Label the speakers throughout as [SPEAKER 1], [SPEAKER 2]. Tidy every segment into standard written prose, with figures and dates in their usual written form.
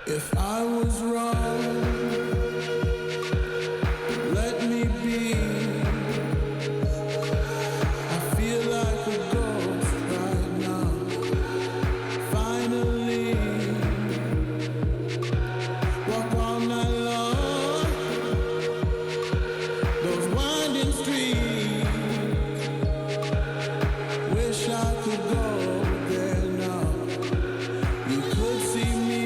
[SPEAKER 1] If I was wrong, let me be. I feel like a ghost right now. Finally, walk all night long. Those winding streets. Wish I could go there now. You could see me.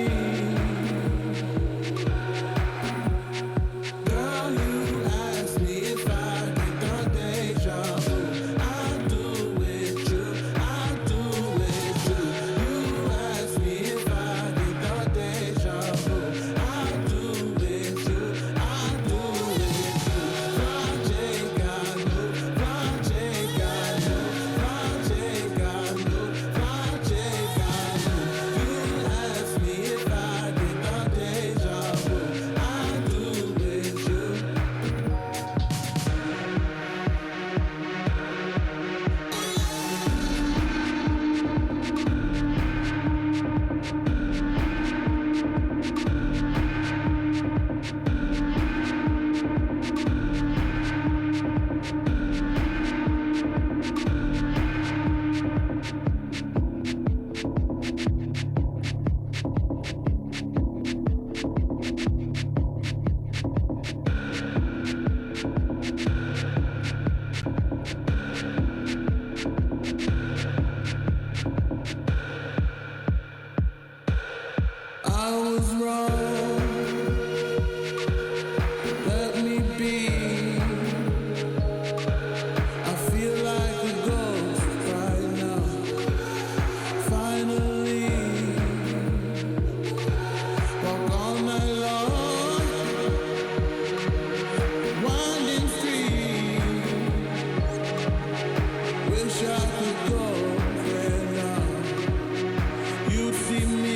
[SPEAKER 1] I was wrong, let me be. I feel like a ghost right now. Finally, walk all night long. Winding streets. Wish I could go there now. You'd see me.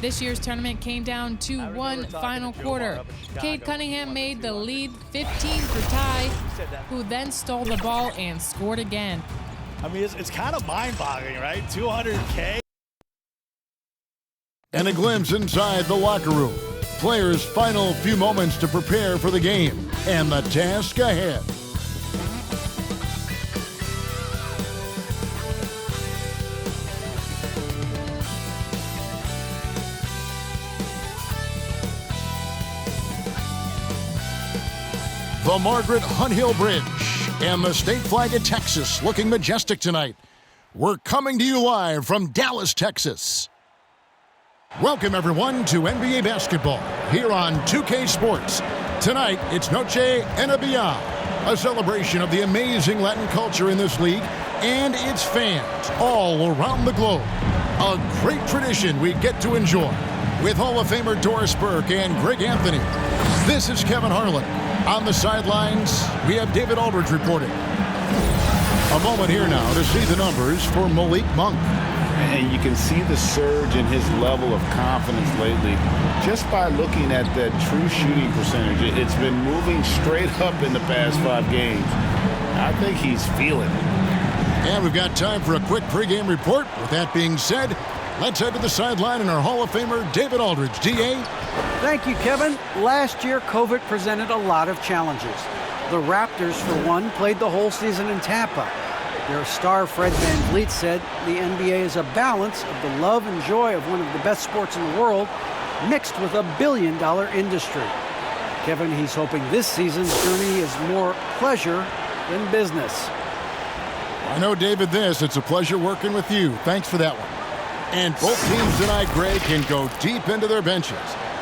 [SPEAKER 2] This year's tournament came down to one final quarter. Cade Cunningham made the lead 15 for Ty, who then stole the ball and scored again.
[SPEAKER 3] I mean, it's kind of mind-boggling, right? 200K.
[SPEAKER 4] And a glimpse inside the locker room. Players' final few moments to prepare for the game and the task ahead. The Margaret Hunt Hill Bridge and the state flag of Texas looking majestic tonight. We're coming to you live from Dallas, Texas. Welcome, everyone, to NBA basketball here on 2K Sports. Tonight, it's Noche NBA, a celebration of the amazing Latin culture in this league and its fans all around the globe. A great tradition we get to enjoy with Hall of Famer Doris Burke and Greg Anthony. This is Kevin Harlan. On the sidelines, we have David Aldridge reporting. A moment here now to see the numbers for Malik Monk.
[SPEAKER 5] And you can see the surge in his level of confidence lately just by looking at that true shooting percentage. It's been moving straight up in the past 5 games. I think he's feeling it.
[SPEAKER 4] And we've got time for a quick pregame report. With that being said, let's head to the sideline and our Hall of Famer, David Aldridge. DA?
[SPEAKER 6] Thank you, Kevin. Last year, COVID presented a lot of challenges. The Raptors, for one, played the whole season in Tampa. Their star, Fred VanVleet, said the NBA is a balance of the love and joy of one of the best sports in the world, mixed with a billion-dollar industry. Kevin, he's hoping this season's journey is more pleasure than business.
[SPEAKER 4] I know, David, it's a pleasure working with you. Thanks for that one. And both teams tonight, Greg, can go deep into their benches.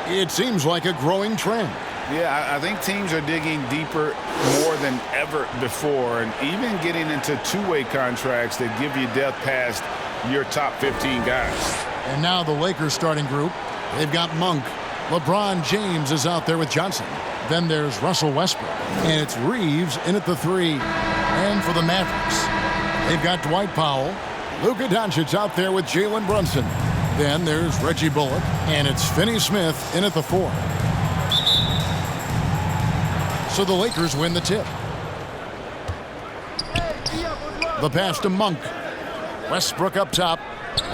[SPEAKER 4] It seems like a growing trend.
[SPEAKER 5] Yeah, I think teams are digging deeper more than ever before, and even getting into two-way contracts that give you depth past your top 15 guys.
[SPEAKER 4] And now the Lakers starting group. They've got Monk. LeBron James is out there with Johnson. Then there's Russell Westbrook. And it's Reeves in at the 3. And for the Mavericks, they've got Dwight Powell. Luka Doncic out there with Jalen Brunson. Then there's Reggie Bullock. And it's Finney-Smith in at the 4. So the Lakers win the tip. The pass to Monk. Westbrook up top.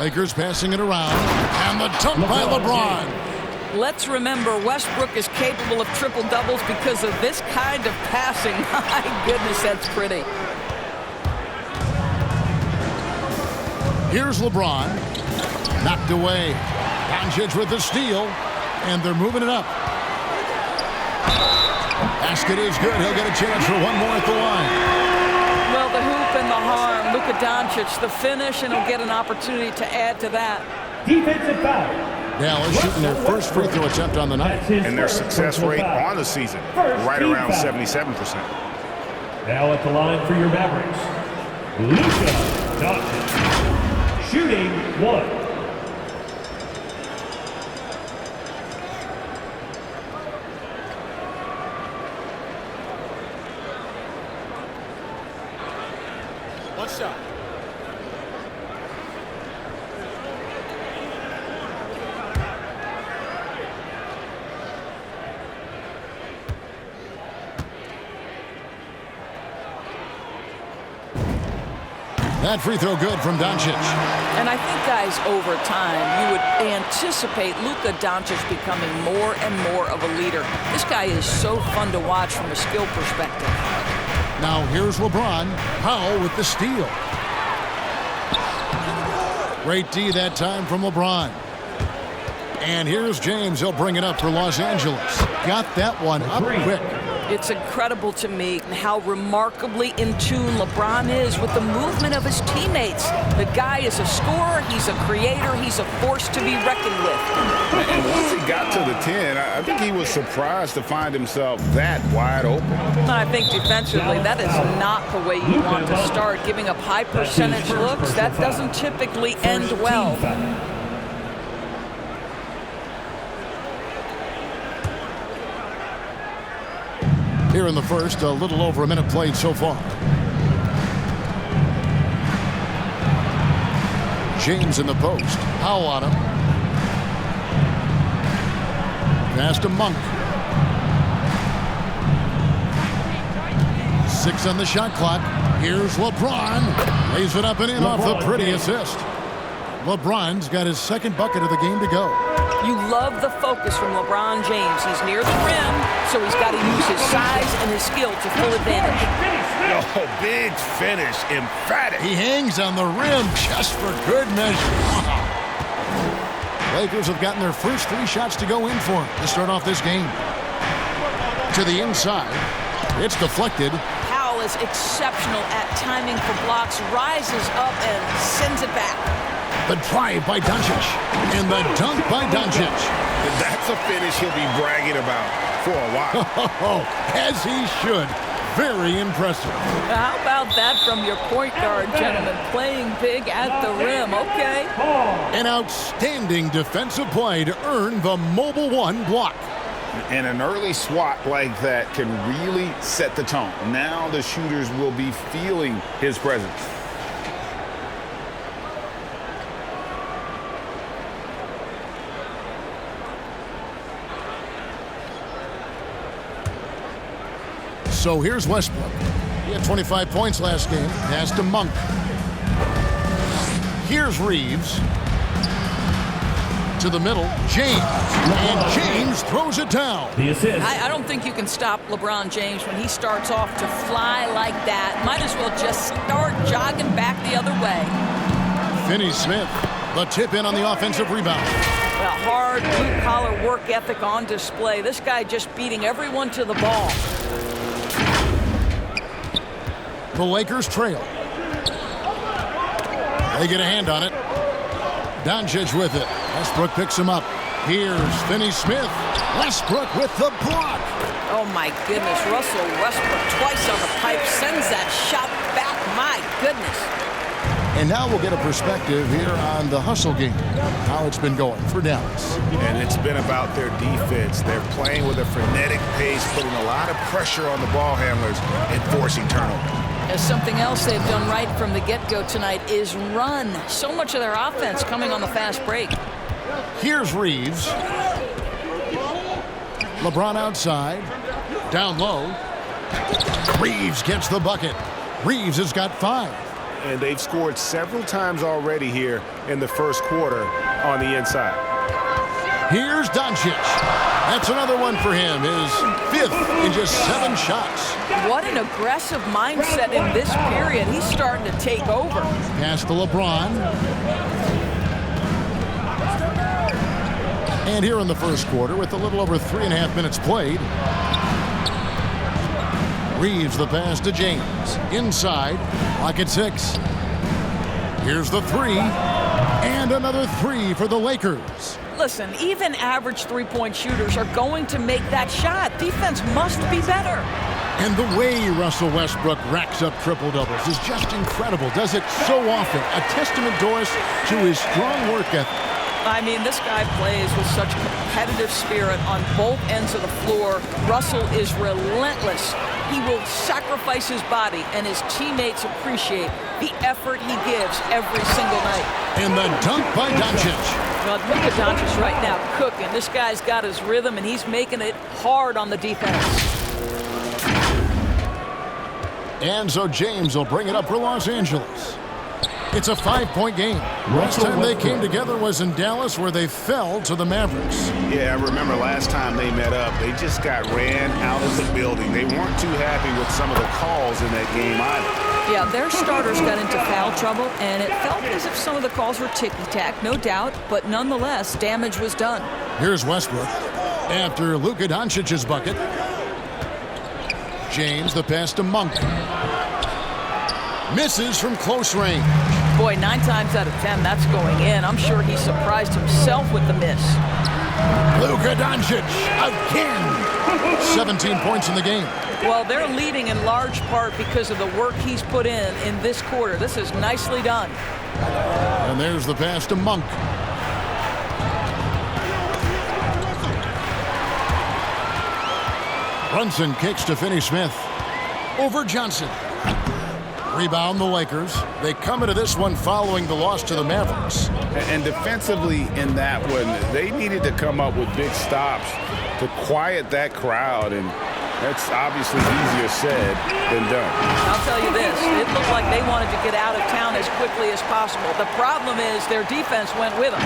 [SPEAKER 4] Lakers passing it around. And the dunk by LeBron.
[SPEAKER 7] Let's remember, Westbrook is capable of triple-doubles because of this kind of passing. My goodness, that's pretty.
[SPEAKER 4] Here's LeBron. Knocked away. Doncic with the steal. And they're moving it up. Basket is good. He'll get a chance for one more at the line.
[SPEAKER 7] Well, the hoop and the harm. Luka Doncic, the finish, and he'll get an opportunity to add to that.
[SPEAKER 8] Defensive foul.
[SPEAKER 4] Dallas shooting their first free throw attempt on the night.
[SPEAKER 5] And their success rate on the season, right around 77%.
[SPEAKER 8] Now at the line for your Mavericks, Luka Doncic. Shooting 1.
[SPEAKER 3] One shot.
[SPEAKER 4] That free throw good from Doncic.
[SPEAKER 7] And I think, guys, over time, you would anticipate Luka Doncic becoming more and more of a leader. This guy is so fun to watch from a skill perspective.
[SPEAKER 4] Now here's LeBron. Powell with the steal. Great D that time from LeBron. And here's James. He'll bring it up for Los Angeles. Got that one up quick.
[SPEAKER 7] It's incredible to me how remarkably in tune LeBron is with the movement of his teammates. The guy is a scorer, he's a creator, he's a force to be reckoned with.
[SPEAKER 5] And once he got to the 10, I think he was surprised to find himself that wide open.
[SPEAKER 7] And I think defensively, that is not the way you want to start. Giving up high percentage looks, that doesn't typically end well.
[SPEAKER 4] Here in the first, a little over a minute played so far. James in the post. Powell on him. Pass to Monk. 6 on the shot clock. Here's LeBron. Lays it up and in off the pretty assist. LeBron's got his second bucket of the game to go.
[SPEAKER 7] You love the focus from LeBron James. He's near the rim, so he's got to use his size and his skill to full advantage.
[SPEAKER 5] Oh, big finish, emphatic.
[SPEAKER 4] He hangs on the rim just for good measure. Wow. Lakers have gotten their first 3 shots to go in for him to start off this game. To the inside. It's deflected.
[SPEAKER 7] Powell is exceptional at timing for blocks, rises up and sends it back.
[SPEAKER 4] The drive by Doncic. And the dunk by Doncic.
[SPEAKER 5] That's a finish he'll be bragging about for a while.
[SPEAKER 4] As he should. Very impressive.
[SPEAKER 7] How about that from your point guard, gentlemen? Playing big at the rim. Okay.
[SPEAKER 4] An outstanding defensive play to earn the Mobile One block.
[SPEAKER 5] And an early swat like that can really set the tone. Now the shooters will be feeling his presence.
[SPEAKER 4] So here's Westbrook. He had 25 points last game. Pass to Monk. Here's Reeves. To the middle, James. And James throws it down.
[SPEAKER 8] The assist.
[SPEAKER 7] I don't think you can stop LeBron James when he starts off to fly like that. Might as well just start jogging back the other way.
[SPEAKER 4] Finney-Smith, the tip in on the offensive rebound.
[SPEAKER 7] A hard, blue-collar work ethic on display. This guy just beating everyone to the ball.
[SPEAKER 4] The Lakers trail. They get a hand on it. Doncic with it. Westbrook picks him up. Here's Finney-Smith. Westbrook with the block.
[SPEAKER 7] Oh, my goodness. Russell Westbrook twice on the pipe. Sends that shot back. My goodness.
[SPEAKER 4] And now we'll get a perspective here on the hustle game, how it's been going for Dallas.
[SPEAKER 5] And it's been about their defense. They're playing with a frenetic pace, putting a lot of pressure on the ball handlers and forcing turnovers.
[SPEAKER 7] Something else they've done right from the get-go tonight is run. So much of their offense coming on the fast break.
[SPEAKER 4] Here's Reeves. LeBron outside. Down low. Reeves gets the bucket. Reeves has got 5.
[SPEAKER 5] And they've scored several times already here in the first quarter on the inside.
[SPEAKER 4] Here's Doncic. That's another one for him. His 5th in just 7 shots.
[SPEAKER 7] What an aggressive mindset in this period. He's starting to take over.
[SPEAKER 4] Pass to LeBron. And here in the first quarter, with a little over 3.5 minutes played, Reeves the pass to James. Inside, lock at 6. Here's the 3. And another 3 for the Lakers.
[SPEAKER 7] Listen, even average three-point shooters are going to make that shot. Defense must be better.
[SPEAKER 4] And the way Russell Westbrook racks up triple-doubles is just incredible. Does it so often. A testament, Doris, to his strong work ethic.
[SPEAKER 7] I mean, this guy plays with such competitive spirit on both ends of the floor. Russell is relentless. He will sacrifice his body, and his teammates appreciate the effort he gives every single night.
[SPEAKER 4] And the dunk by Doncic.
[SPEAKER 7] Well, look at Doncic right now cooking. This guy's got his rhythm, and he's making it hard on the defense.
[SPEAKER 4] And so James will bring it up for Los Angeles. It's a 5-point game. Last time they came together was in Dallas, where they fell to the Mavericks.
[SPEAKER 5] Yeah, I remember last time they met up, they just got ran out of the building. They weren't too happy with some of the calls in that game either.
[SPEAKER 7] Yeah, their starters got into foul trouble, and it felt as if some of the calls were ticky-tack, no doubt, but nonetheless, damage was done.
[SPEAKER 4] Here's Westbrook after Luka Doncic's bucket. James, the pass to Monk. Misses from close range.
[SPEAKER 7] Boy, 9 times out of 10, that's going in. I'm sure he surprised himself with the miss.
[SPEAKER 4] Luka Doncic again. 17 points in the game.
[SPEAKER 7] Well, they're leading in large part because of the work he's put in this quarter. This is nicely done.
[SPEAKER 4] And there's the pass to Monk. Brunson kicks to Finney-Smith. Over Johnson. Rebound the Lakers. They come into this one following the loss to the Mavericks.
[SPEAKER 5] And defensively in that one, they needed to come up with big stops to quiet that crowd, and that's obviously easier said than done.
[SPEAKER 7] I'll tell you this, it looked like they wanted to get out of town as quickly as possible. The problem is their defense went with them.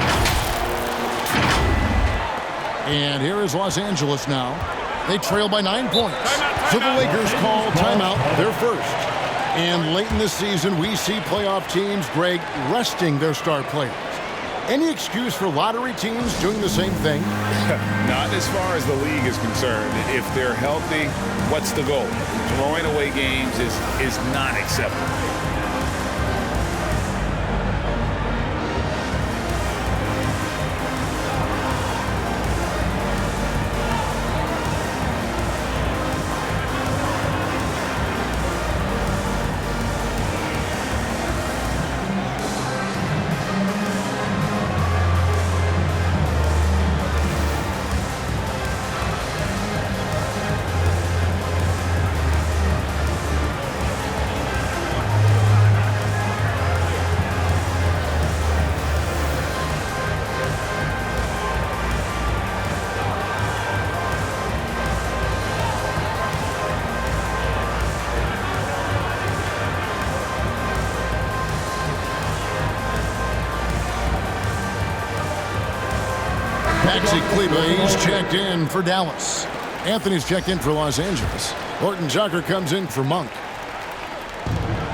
[SPEAKER 4] And here is Los Angeles now. They trail by 9 points. So the Lakers call timeout, their first. And late in the season, we see playoff teams, Greg, resting their star players. Any excuse for lottery teams doing the same thing?
[SPEAKER 5] Not as far as the league is concerned. If they're healthy, what's the goal? Throwing away games is not acceptable.
[SPEAKER 4] Maxi Kleba, he's checked in for Dallas. Anthony's checked in for Los Angeles. Horton Tucker comes in for Monk.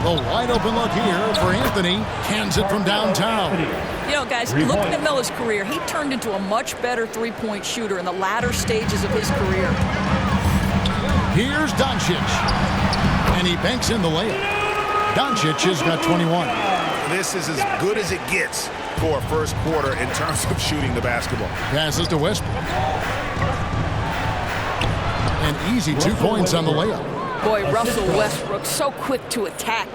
[SPEAKER 4] The wide open look here for Anthony. Cans it from downtown.
[SPEAKER 7] You know, guys, looking at Melo's career, he turned into a much better three-point shooter in the latter stages of his career.
[SPEAKER 4] Here's Doncic. And he banks in the layup. Doncic has got 21.
[SPEAKER 5] This is as good as it gets for a first quarter in terms of shooting the basketball.
[SPEAKER 4] Passes to Westbrook. An easy 2 points on the layup.
[SPEAKER 7] Boy, Russell Westbrook, so quick to attack.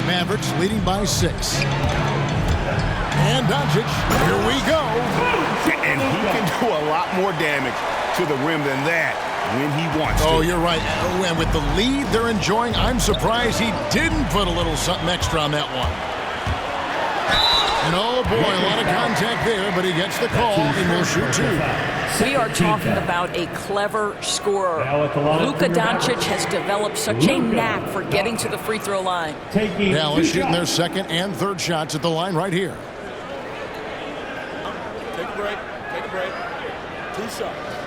[SPEAKER 4] Mavericks leading by 6. And Doncic, here we go.
[SPEAKER 5] And he can do a lot more damage to the rim than that when he wants to.
[SPEAKER 4] Oh, you're right. And with the lead they're enjoying, I'm surprised he didn't put a little something extra on that one. And oh boy, a lot of contact there, but he gets the call and will shoot 2.
[SPEAKER 7] We are talking about a clever scorer. Luka Doncic has developed such a knack for getting to the free throw line.
[SPEAKER 4] Dallas shooting their second and third shots at the line right here.
[SPEAKER 1] Take a break. Take a break. 2 shots.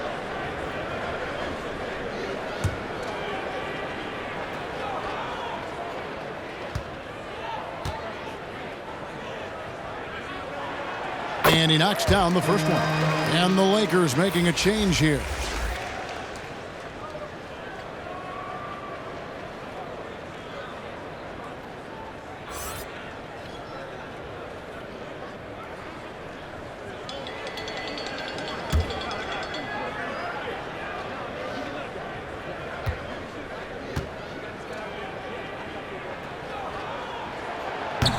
[SPEAKER 4] And he knocks down the first one. And the Lakers making a change here.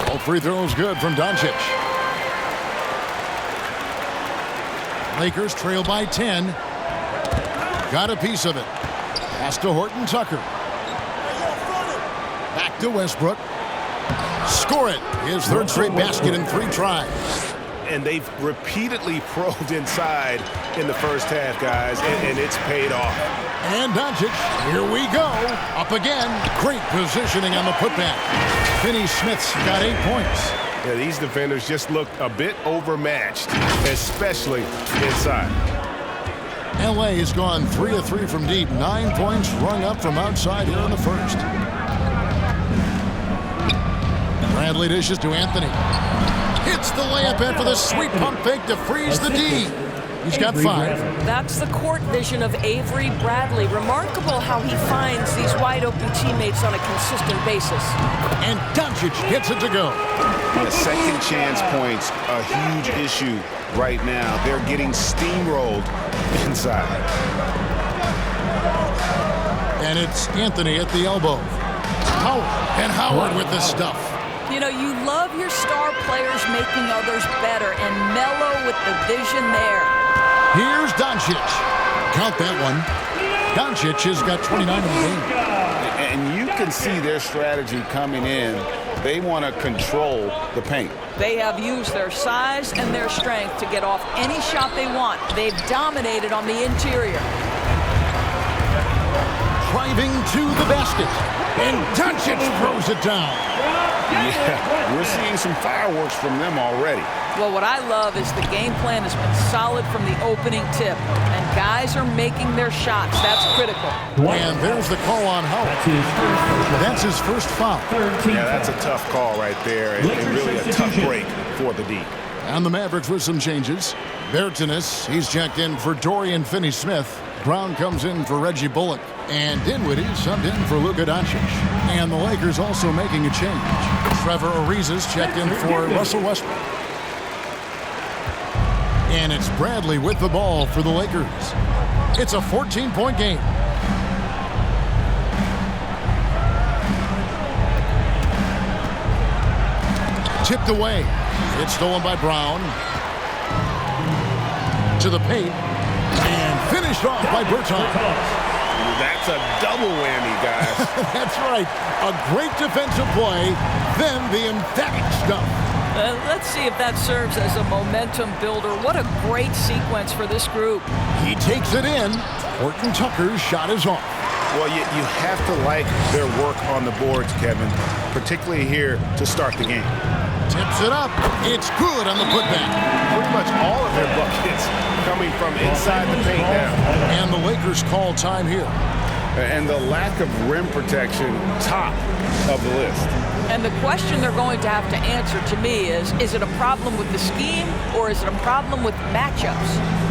[SPEAKER 4] All free throws good from Doncic. Lakers trail by 10. Got a piece of it. Pass to Horton Tucker. Back to Westbrook. Score it. His third straight basket in 3 tries.
[SPEAKER 5] And they've repeatedly probed inside in the first half, guys, and it's paid off.
[SPEAKER 4] And Doncic, here we go. Up again. Great positioning on the putback. Finney Smith's got 8 points.
[SPEAKER 5] Yeah, these defenders just look a bit overmatched, especially inside.
[SPEAKER 4] LA has gone 3 of 3 from deep. 9 points rung up from outside here in the first. Bradley dishes to Anthony. Hits the layup after the sweet pump fake to freeze the D. He's got 5.
[SPEAKER 7] That's the court vision of Avery Bradley. Remarkable how he finds these wide-open teammates on a consistent basis.
[SPEAKER 4] And Doncic gets it to go.
[SPEAKER 5] The second chance points, a huge issue right now. They're getting steamrolled inside.
[SPEAKER 4] And it's Anthony at the elbow. Howard with the stuff.
[SPEAKER 7] You know, you love your star players making others better, and Melo with the vision there.
[SPEAKER 4] Here's Doncic. Count that one. Doncic has got 29 in the game.
[SPEAKER 5] And you can see their strategy coming in. They want to control the paint.
[SPEAKER 7] They have used their size and their strength to get off any shot they want. They've dominated on the interior.
[SPEAKER 4] Driving to the basket. And Doncic throws it down.
[SPEAKER 5] Yeah, we're seeing some fireworks from them already.
[SPEAKER 7] Well, what I love is the game plan has been solid from the opening tip, and guys are making their shots. That's critical.
[SPEAKER 4] And there's the call on Howard. That's his first foul.
[SPEAKER 5] Yeah, that's a tough call right there, and really a tough break for the D.
[SPEAKER 4] And the Mavericks with some changes. Bertanis, he's checked in for Dorian Finney-Smith. Brown comes in for Reggie Bullock. And Dinwiddie subbed in for Luka Doncic. And the Lakers also making a change. Trevor Ariza's checked in for Russell Westbrook. And it's Bradley with the ball for the Lakers. It's a 14-point game. Tipped away. It's stolen by Brown. To the paint. And finished off by Bertans.
[SPEAKER 5] That's a double whammy, guys.
[SPEAKER 4] That's right. A great defensive play, then the emphatic stuff.
[SPEAKER 7] Let's see if that serves as a momentum builder. What a great sequence for this group.
[SPEAKER 4] He takes it in. Horton Tucker's shot is off.
[SPEAKER 5] Well, you have to like their work on the boards, Kevin, particularly here to start the game.
[SPEAKER 4] Tips it up. It's good on the putback.
[SPEAKER 5] Pretty much all of their buckets coming from inside the paint now.
[SPEAKER 4] And the Lakers call time here.
[SPEAKER 5] And the lack of rim protection, top of the list.
[SPEAKER 7] And the question they're going to have to answer to me is it a problem with the scheme or is it a problem with matchups?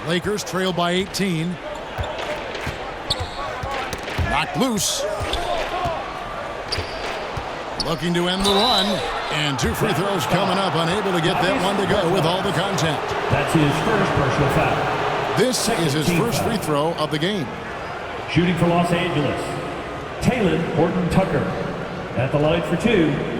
[SPEAKER 4] Lakers trail by 18. Knocked loose. Looking to end the run. And 2 free throws coming up. Unable to get that one to go with all the contact.
[SPEAKER 8] That's his first personal foul.
[SPEAKER 4] This is his first free throw of the game.
[SPEAKER 8] Shooting for Los Angeles, Taylor Horton-Tucker. At the line for 2.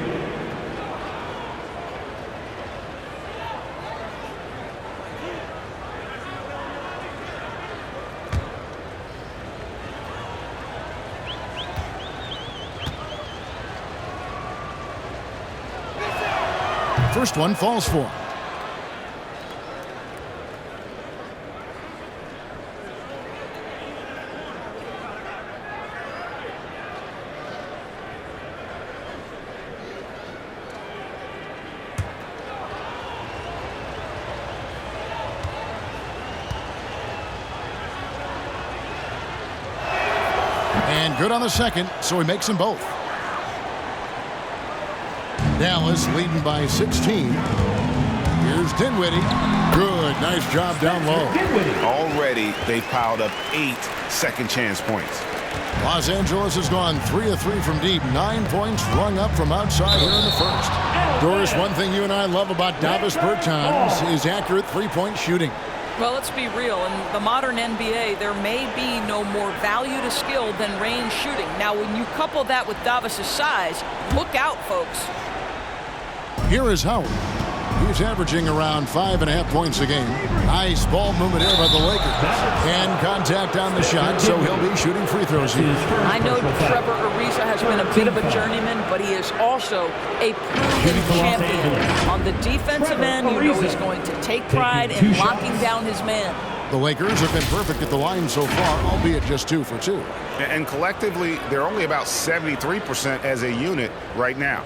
[SPEAKER 4] First one falls for him. And good on the second, so he makes them both. Dallas leading by 16. Here's Dinwiddie. Good, nice job down low.
[SPEAKER 5] Already, they've piled up 8 second chance points.
[SPEAKER 4] Los Angeles has gone 3 of 3 from deep. 9 points rung up from outside here in the first. Doris, one thing you and I love about Davis Bertans is accurate three-point shooting.
[SPEAKER 7] Well, let's be real. In the modern NBA, there may be no more value to skill than range shooting. Now, when you couple that with Davis's size, look out, folks.
[SPEAKER 4] Here is Howard. He's averaging around 5.5 points a game. Nice ball movement here by the Lakers. And contact on the shot, so he'll be shooting free throws here.
[SPEAKER 7] I know Trevor Ariza has been a bit of a journeyman, but he is also a proven champion. On the defensive end, you know he's going to take pride in locking down his man.
[SPEAKER 4] The Lakers have been perfect at the line so far, albeit just 2 for 2.
[SPEAKER 5] And collectively, they're only about 73% as a unit right now.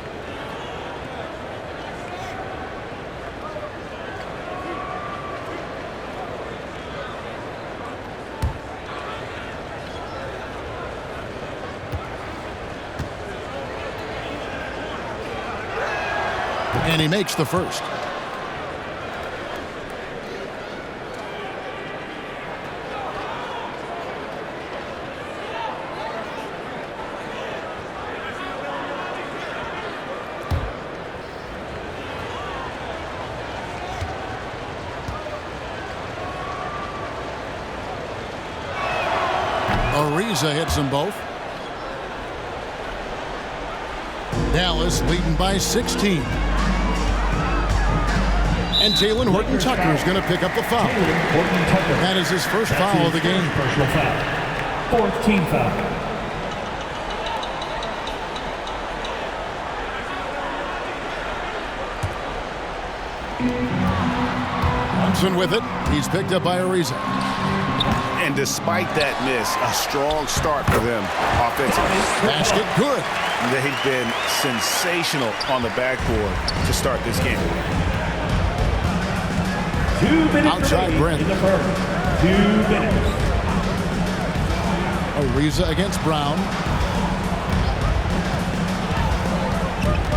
[SPEAKER 4] And he makes the first. Ariza hits them both. Dallas leading by 16. And Jalen Horton-Tucker is going to pick up the foul. That is his first foul of the game.
[SPEAKER 8] Personal foul. 4th team foul.
[SPEAKER 5] Thompson with it. He's picked up by Ariza. And despite that miss, a strong start for them offensively.
[SPEAKER 4] Basket good.
[SPEAKER 5] They've been sensational on the backboard to start this game.
[SPEAKER 8] 2 minutes
[SPEAKER 4] outside Brent.
[SPEAKER 8] In the first. 2 minutes.
[SPEAKER 4] Ariza against Brown.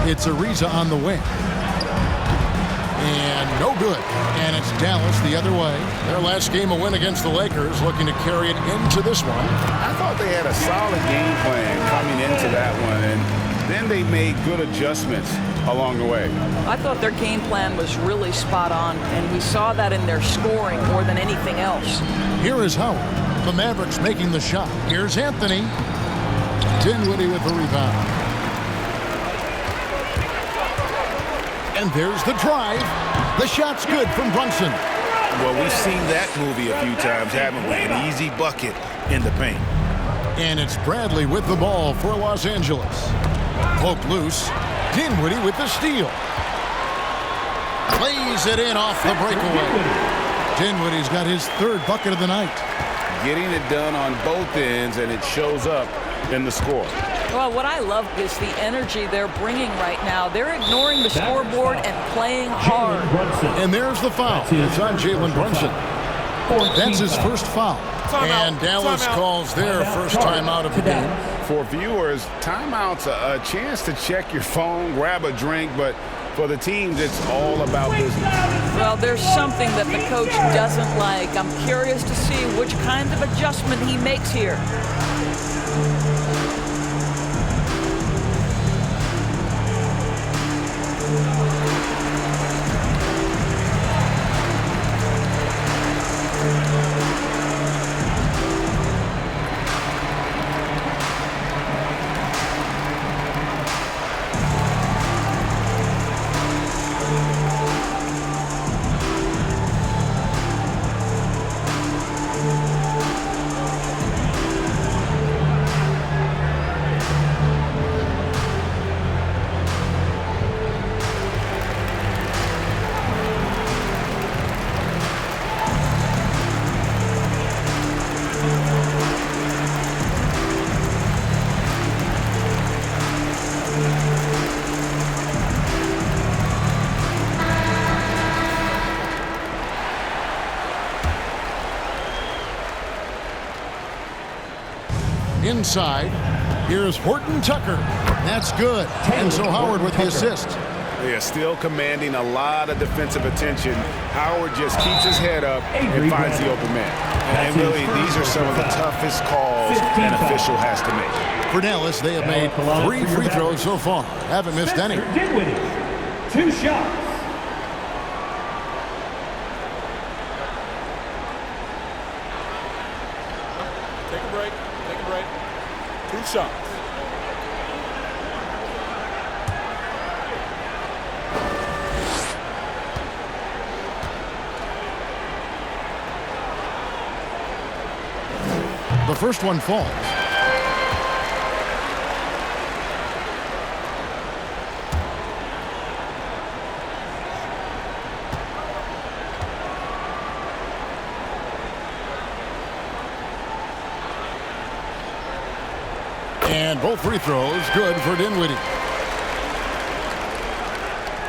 [SPEAKER 4] It's Ariza on the wing. And no good. And it's Dallas the other way. Their last game a win against the Lakers, looking to carry it into this one.
[SPEAKER 5] I thought they had a solid game plan coming into that one, and then they made good adjustments along the way.
[SPEAKER 7] I thought their game plan was really spot on, and we saw that in their scoring more than anything else.
[SPEAKER 4] Here is Howard. The Mavericks making the shot. Here's Anthony. Dinwiddie with the rebound. And there's the drive. The shot's good from Brunson.
[SPEAKER 9] Well, we've seen that movie a few times, haven't we? An easy bucket in the paint.
[SPEAKER 4] And it's Bradley with the ball for Los Angeles. Poked loose. Dinwiddie with the steal. Plays it in off the breakaway. Dinwiddie's got his third bucket of the night.
[SPEAKER 5] Getting it done on both ends, and it shows up in the score.
[SPEAKER 7] Well, what I love is the energy they're bringing right now. They're ignoring the scoreboard and playing hard.
[SPEAKER 4] And there's the foul. It's on Jalen Brunson. That's his first foul. And Dallas calls their first timeout of the game.
[SPEAKER 5] For viewers, timeout's a chance to check your phone, grab a drink, but for the teams, it's all about business.
[SPEAKER 7] Well, there's something that the coach doesn't like. I'm curious to see which kind of adjustment he makes here.
[SPEAKER 4] Inside, here's Horton Tucker. That's good. And so Howard with the assist.
[SPEAKER 5] They are still commanding a lot of defensive attention. Howard just keeps his head up and finds the open man. And really, these are some of the toughest calls an official has to make.
[SPEAKER 4] For Dallas, they have made 3 free throws so far. Haven't missed any.
[SPEAKER 8] Dinwiddie, 2 shots.
[SPEAKER 10] Take a break. Take a break. 2 shots.
[SPEAKER 4] The first one falls. And both free throws good for Dinwiddie.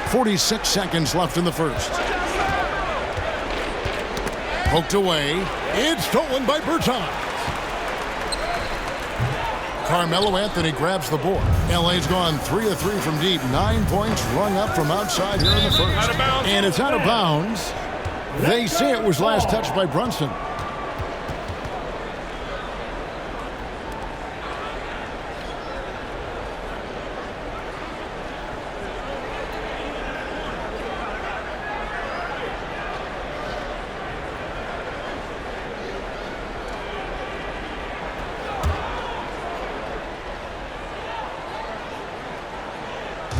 [SPEAKER 4] 46 seconds left in the first. Poked away. It's stolen by Bertans. Carmelo Anthony grabs the board. LA's gone 3 of 3 from deep. 9 points rung up from outside here in the first. And it's out of bounds. They say it was last touched by Brunson.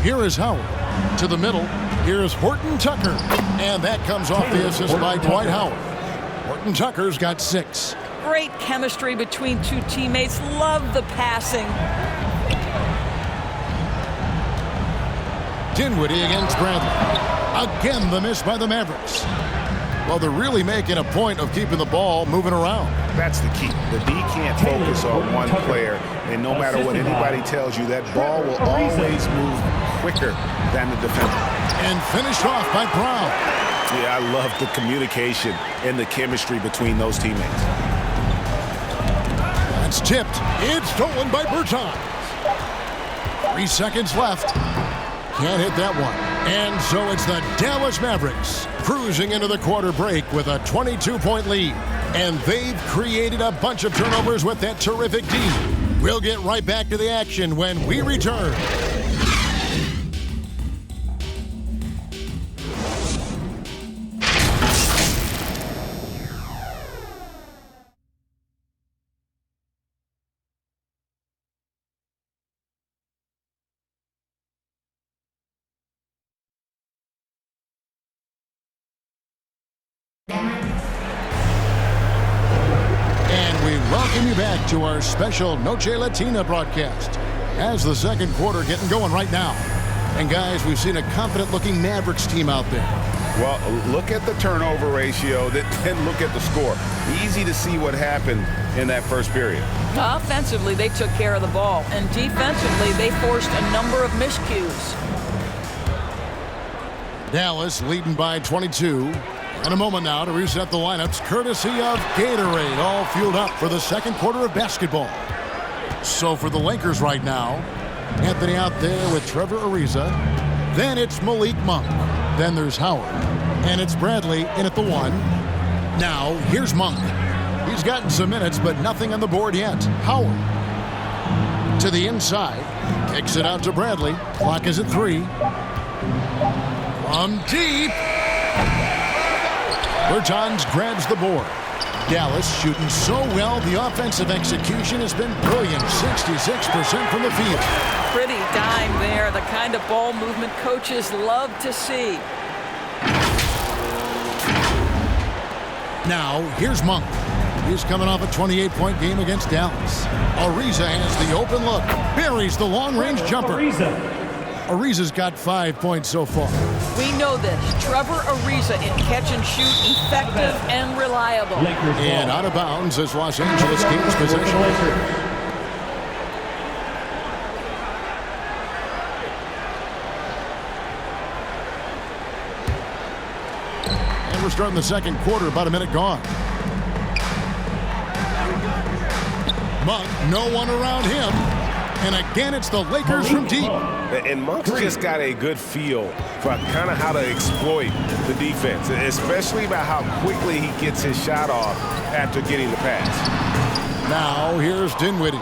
[SPEAKER 4] Here is Howard to the middle. Here's Horton Tucker. And that comes off the assist by Dwight Howard. Horton Tucker's got 6.
[SPEAKER 7] Great chemistry between 2 teammates. Love the passing.
[SPEAKER 4] Dinwiddie against Bradley. Again, the miss by the Mavericks. Well, they're really making a point of keeping the ball moving around.
[SPEAKER 5] That's the key. The D can't focus on one player, and no matter what anybody tells you, that ball will always move quicker than the defender.
[SPEAKER 4] And finished off by Brown.
[SPEAKER 5] Yeah, I love the communication and the chemistry between those teammates.
[SPEAKER 4] It's tipped. It's stolen by Bertans. 3 seconds left. Can't hit that one. And so it's the Dallas Mavericks cruising into the quarter break with a 22-point lead. And they've created a bunch of turnovers with that terrific D. We'll get right back to the action when we return. Welcome you back to our special Noche Latina broadcast. As the second quarter getting going right now. And guys, we've seen a confident-looking Mavericks team out there.
[SPEAKER 5] Well, look at the turnover ratio, then look at the score. Easy to see what happened in that first period.
[SPEAKER 7] Offensively, they took care of the ball. And defensively, they forced a number of miscues.
[SPEAKER 4] Dallas leading by 22. In a moment now to reset the lineups, courtesy of Gatorade, all fueled up for the second quarter of basketball. So for the Lakers right now, Anthony out there with Trevor Ariza. Then it's Malik Monk. Then there's Howard. And it's Bradley in at the 1. Now, here's Monk. He's gotten some minutes, but nothing on the board yet. Howard to the inside. Kicks it out to Bradley. Clock is at 3. From deep. Bertans grabs the board. Dallas shooting so well, the offensive execution has been brilliant. 66% from the field.
[SPEAKER 7] Pretty dime there, the kind of ball movement coaches love to see.
[SPEAKER 4] Now, here's Monk. He's coming off a 28-point game against Dallas. Ariza has the open look. Buries the long-range jumper. Ariza's got 5 points so far.
[SPEAKER 7] We know this. Trevor Ariza in catch and shoot, effective and reliable.
[SPEAKER 4] And out of bounds as Los Angeles gains possession. And we're starting the second quarter, about a minute gone. Monk, no one around him. And again, it's the Lakers from deep.
[SPEAKER 9] And Monk's just got a good feel for kind of how to exploit the defense, especially about how quickly he gets his shot off after getting the pass.
[SPEAKER 4] Now, here's Dinwiddie.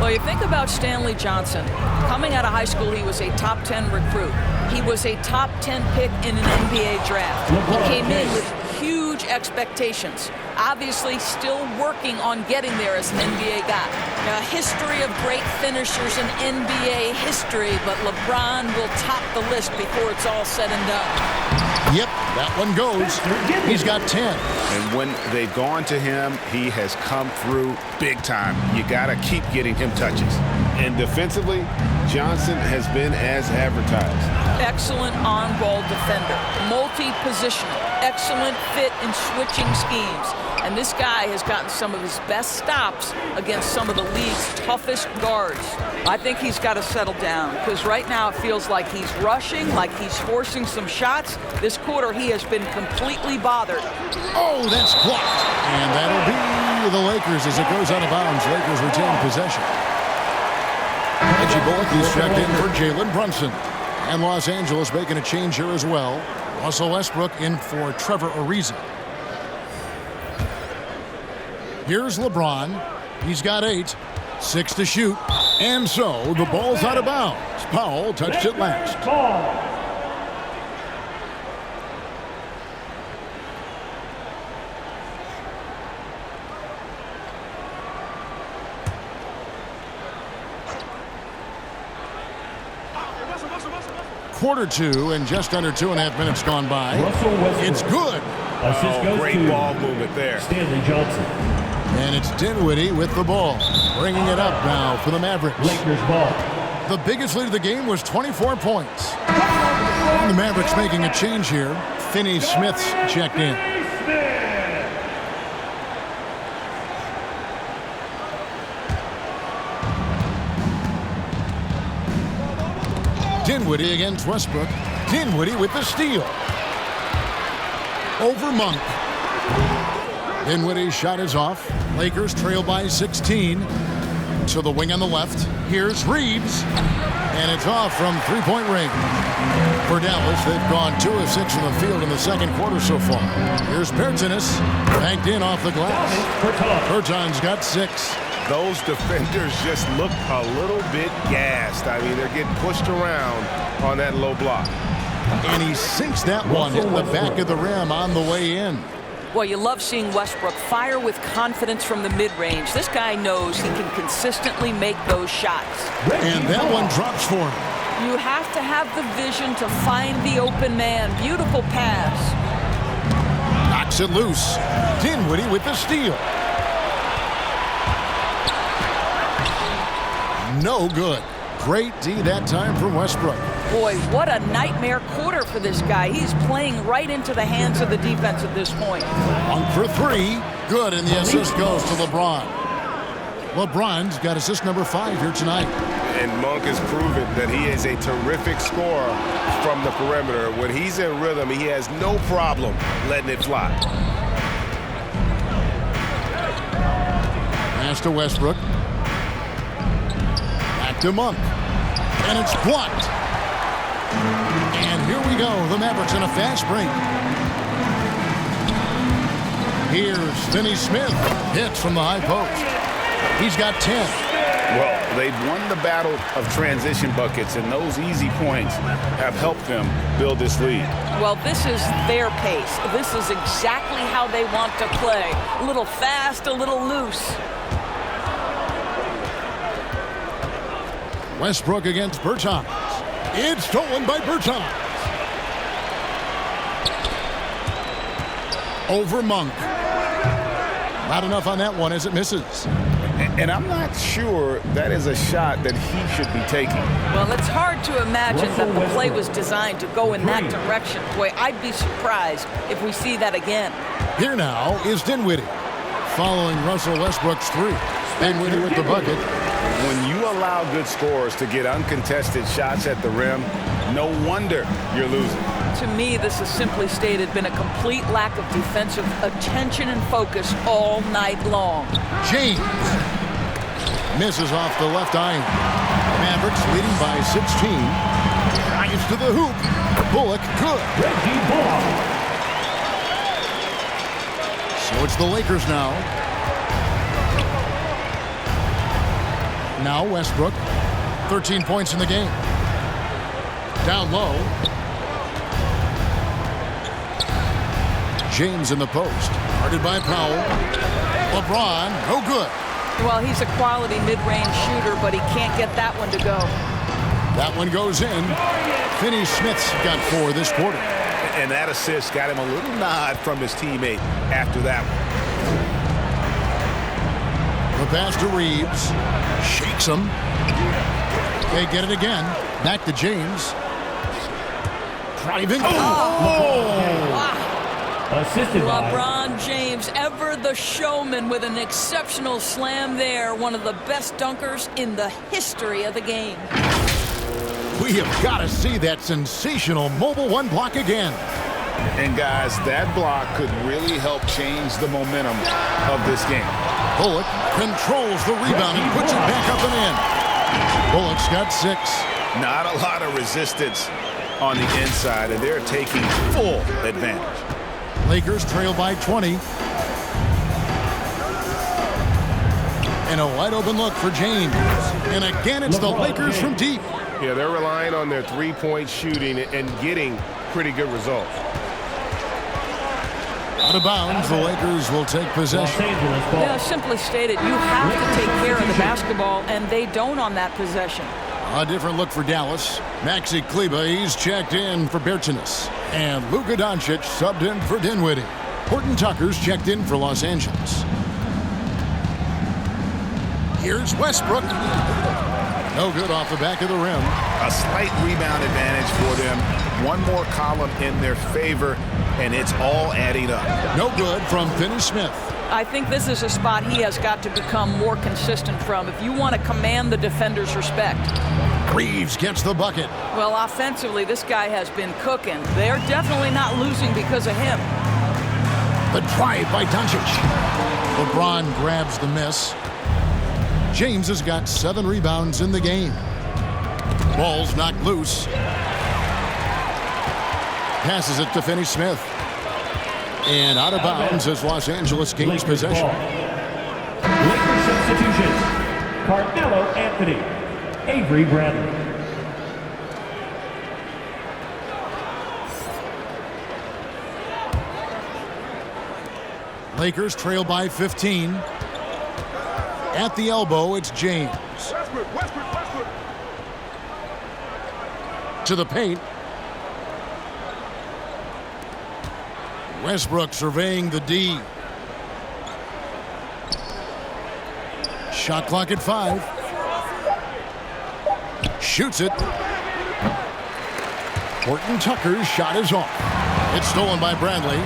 [SPEAKER 7] Well, you think about Stanley Johnson. Coming out of high school, he was a top 10 recruit. He was a top 10 pick in an NBA draft. He came in with huge expectations. Obviously, still working on getting there as an NBA guy. Now, a history of great finishers in NBA history, but LeBron will top the list before it's all said and done.
[SPEAKER 4] Yep, that one goes. He's got 10.
[SPEAKER 5] And when they've gone to him, he has come through big time. You got to keep getting him touches. And defensively, Johnson has been as advertised.
[SPEAKER 7] Excellent on-ball defender, multi-positional, excellent fit in switching schemes. And this guy has gotten some of his best stops against some of the league's toughest guards. I think he's got to settle down because right now it feels like he's rushing, like he's forcing some shots. This quarter he has been completely bothered.
[SPEAKER 4] Oh, that's blocked. And that'll be the Lakers as it goes out of bounds. Lakers retain possession. Reggie Bullock is checked in for Jalen Brunson. And Los Angeles making a change here as well. Russell Westbrook in for Trevor Ariza. Here's LeBron. He's got 8. 6 to shoot. And so the ball's out of bounds. Powell touched it last. Quarter 2 and just under 2.5 minutes gone by. It's good.
[SPEAKER 9] Oh, great ball movement there.
[SPEAKER 8] Stanley Johnson.
[SPEAKER 4] And it's Dinwiddie with the ball. Bringing it up now for the Mavericks.
[SPEAKER 8] Lakers ball.
[SPEAKER 4] The biggest lead of the game was 24 points. And the Mavericks making a change here. Finney Smith's checked in. Dinwiddie against Westbrook. Dinwiddie with the steal. Over Monk. Dinwiddie's shot is off. Lakers trail by 16. To the wing on the left. Here's Reeves. And it's off from three-point range. For Dallas, they've gone 2 of 6 from the field in the second quarter so far. Here's Bertans. Banked in off the glass. Bertans got 6.
[SPEAKER 9] Those defenders just look a little bit gassed. I mean, they're getting pushed around on that low block.
[SPEAKER 4] And he sinks that one, hitting the back of the rim on the way in.
[SPEAKER 7] Well, you love seeing Westbrook fire with confidence from the mid-range. This guy knows he can consistently make those shots.
[SPEAKER 4] And that one drops for him.
[SPEAKER 7] You have to have the vision to find the open man. Beautiful pass.
[SPEAKER 4] Knocks it loose. Dinwiddie with the steal. No good. Great D that time from Westbrook.
[SPEAKER 7] Boy, what a nightmare quarter for this guy. He's playing right into the hands of the defense at this point.
[SPEAKER 4] 1 for 3. Good, and the assist goes to LeBron. LeBron's got assist number 5 here tonight.
[SPEAKER 9] And Monk has proven that he is a terrific scorer from the perimeter. When he's in rhythm, he has no problem letting it fly.
[SPEAKER 4] Pass to Westbrook. Back to Monk. And it's blocked. And here we go. The Mavericks in a fast break. Here's Finney Smith. Hits from the high post. He's got 10.
[SPEAKER 5] Well, they've won the battle of transition buckets, and those easy points have helped them build this lead.
[SPEAKER 7] Well, this is their pace. This is exactly how they want to play. A little fast, a little loose.
[SPEAKER 4] Westbrook against Bertans. It's stolen by Bertans. Over Monk. Not enough on that one as it misses.
[SPEAKER 5] And I'm not sure that is a shot that he should be taking.
[SPEAKER 7] Well, it's hard to imagine that the play was designed to go in that direction. Boy, I'd be surprised if we see that again.
[SPEAKER 4] Here now is Dinwiddie. Following Russell Westbrook's 3. Dinwiddie with the bucket.
[SPEAKER 5] When you allow good scorers to get uncontested shots at the rim, no wonder you're losing.
[SPEAKER 7] To me, this has simply stated been a complete lack of defensive attention and focus all night long.
[SPEAKER 4] James misses off the left iron. Mavericks leading by 16. Drives to the hoop. Bullock good. So it's the Lakers now. Now Westbrook, 13 points in the game. Down low. James in the post. Guarded by Powell. LeBron, no good.
[SPEAKER 7] Well, he's a quality mid-range shooter, but he can't get that one to go.
[SPEAKER 4] That one goes in. Finney Smith's got 4 this quarter.
[SPEAKER 9] And that assist got him a little nod from his teammate after that one.
[SPEAKER 4] The pass to Reeves. Shakes him. They get it again. Back to James. Driving.
[SPEAKER 7] Wow.
[SPEAKER 8] Assisted by
[SPEAKER 7] LeBron James, ever the showman, with an exceptional slam there. One of the best dunkers in the history of the game.
[SPEAKER 4] We have got to see that sensational mobile 1 block again.
[SPEAKER 5] And guys, that block could really help change the momentum of this game.
[SPEAKER 4] Bullock controls the rebound and puts it back up and in. Bullock's got 6.
[SPEAKER 5] Not a lot of resistance on the inside, and they're taking full advantage.
[SPEAKER 4] Lakers trail by 20. And a wide open look for James. And again, it's the Lakers from deep.
[SPEAKER 9] Yeah, they're relying on their three-point shooting and getting pretty good results.
[SPEAKER 4] Out of bounds, the Lakers will take possession.
[SPEAKER 7] Yeah, simply stated, you have to take care of the basketball, and they don't on that possession.
[SPEAKER 4] A different look for Dallas. Maxi Kleber, he's checked in for Bertans. And Luka Doncic subbed in for Dinwiddie. Horton Tucker's checked in for Los Angeles. Here's Westbrook. No good off the back of the rim.
[SPEAKER 5] A slight rebound advantage for them. One more column in their favor, and it's all adding up.
[SPEAKER 4] No good from Finney Smith.
[SPEAKER 7] I think this is a spot he has got to become more consistent from if you want to command the defender's respect.
[SPEAKER 4] Reeves gets the bucket.
[SPEAKER 7] Well, offensively, this guy has been cooking. They're definitely not losing because of him.
[SPEAKER 4] The drive by Doncic. LeBron grabs the miss. James has got 7 rebounds in the game. Ball's knocked loose. Passes it to Finney-Smith. And out of bounds as Los Angeles gains possession.
[SPEAKER 8] Lakers substitution. Carmelo Anthony. Avery Bradley.
[SPEAKER 4] Lakers trail by 15. At the elbow, it's James.
[SPEAKER 9] Westbrook.
[SPEAKER 4] To the paint. Westbrook surveying the D. Shot clock at 5. Shoots it. Horton Tucker's shot is off. It's stolen by Bradley.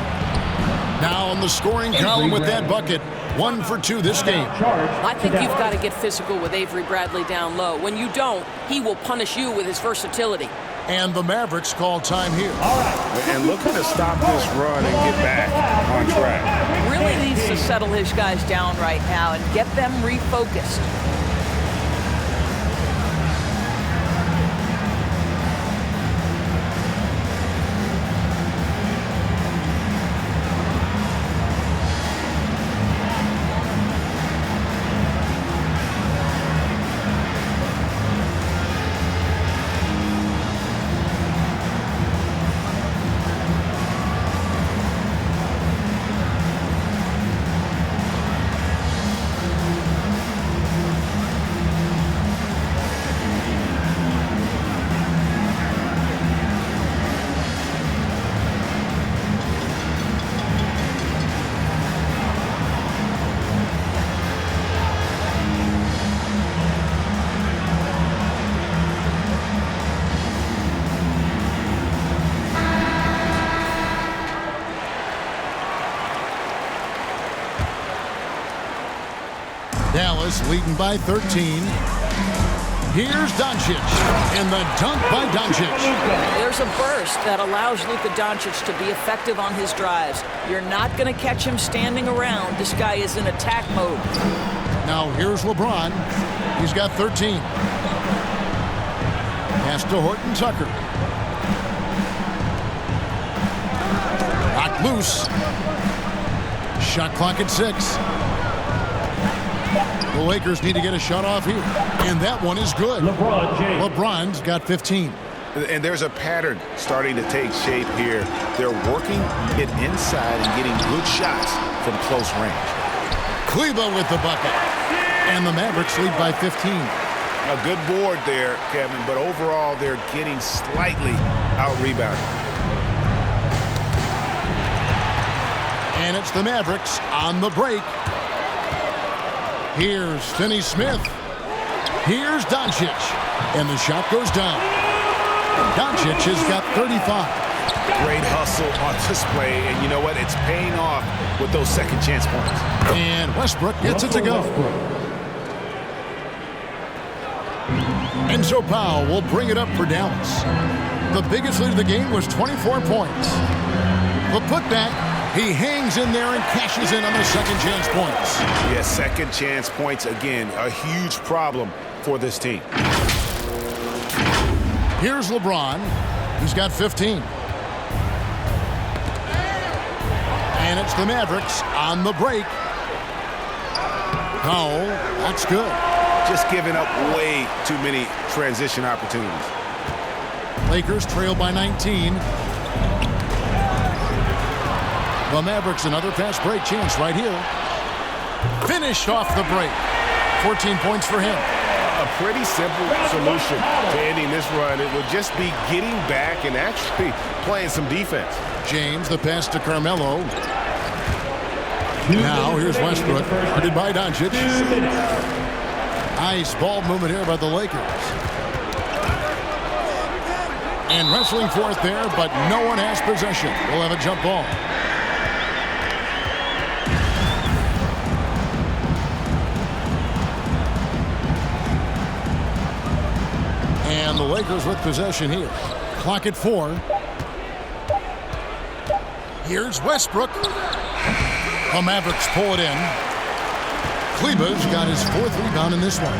[SPEAKER 4] Now on the scoring column with that bucket. 1 for 2 this game.
[SPEAKER 7] I think you've got to get physical with Avery Bradley down low. When you don't, he will punish you with his versatility.
[SPEAKER 4] And the Mavericks call time here.
[SPEAKER 5] And looking to stop this run and get back on track.
[SPEAKER 7] Really needs to settle his guys down right now and get them refocused.
[SPEAKER 4] Dallas leading by 13. Here's Doncic, and the dunk by Doncic.
[SPEAKER 7] There's a burst that allows Luka Doncic to be effective on his drives. You're not going to catch him standing around. This guy is in attack mode.
[SPEAKER 4] Now here's LeBron. He's got 13. Pass to Horton Tucker. Knocked loose. Shot clock at 6. The Lakers need to get a shot off here. And that one is good.
[SPEAKER 8] LeBron James.
[SPEAKER 4] LeBron's got 15.
[SPEAKER 5] And there's a pattern starting to take shape here. They're working it inside and getting good shots from close range.
[SPEAKER 4] Kleba with the bucket. And the Mavericks lead by 15.
[SPEAKER 5] A good board there, Kevin, but overall they're getting slightly out-rebounded.
[SPEAKER 4] And it's the Mavericks on the break. Here's Finney-Smith. Here's Doncic. And the shot goes down. Doncic has got 35.
[SPEAKER 5] Great hustle on display, and you know what? It's paying off with those second chance points.
[SPEAKER 4] And Westbrook gets it to go. Enzo Powell will bring it up for Dallas. The biggest lead of the game was 24 points. The putback, he hangs in there and cashes in on the second chance points.
[SPEAKER 5] Yeah, second chance points, again, a huge problem for this team.
[SPEAKER 4] Here's LeBron. He's got 15. And it's the Mavericks on the break. Powell, that's good.
[SPEAKER 5] Just giving up way too many transition opportunities.
[SPEAKER 4] Lakers trail by 19. The Mavericks another fast break chance right here. Finished off the break. 14 points for him.
[SPEAKER 5] A pretty simple solution to ending this run. It would just be getting back and actually playing some defense.
[SPEAKER 4] James, the pass to Carmelo. Now here's Westbrook, guarded by Doncic. Nice ball movement here by the Lakers. And wrestling for it there, but no one has possession. We'll have a jump ball. And the Lakers with possession here. Clock at 4. Here's Westbrook. The Mavericks pull it in. Kleba's got his 4th rebound in this one.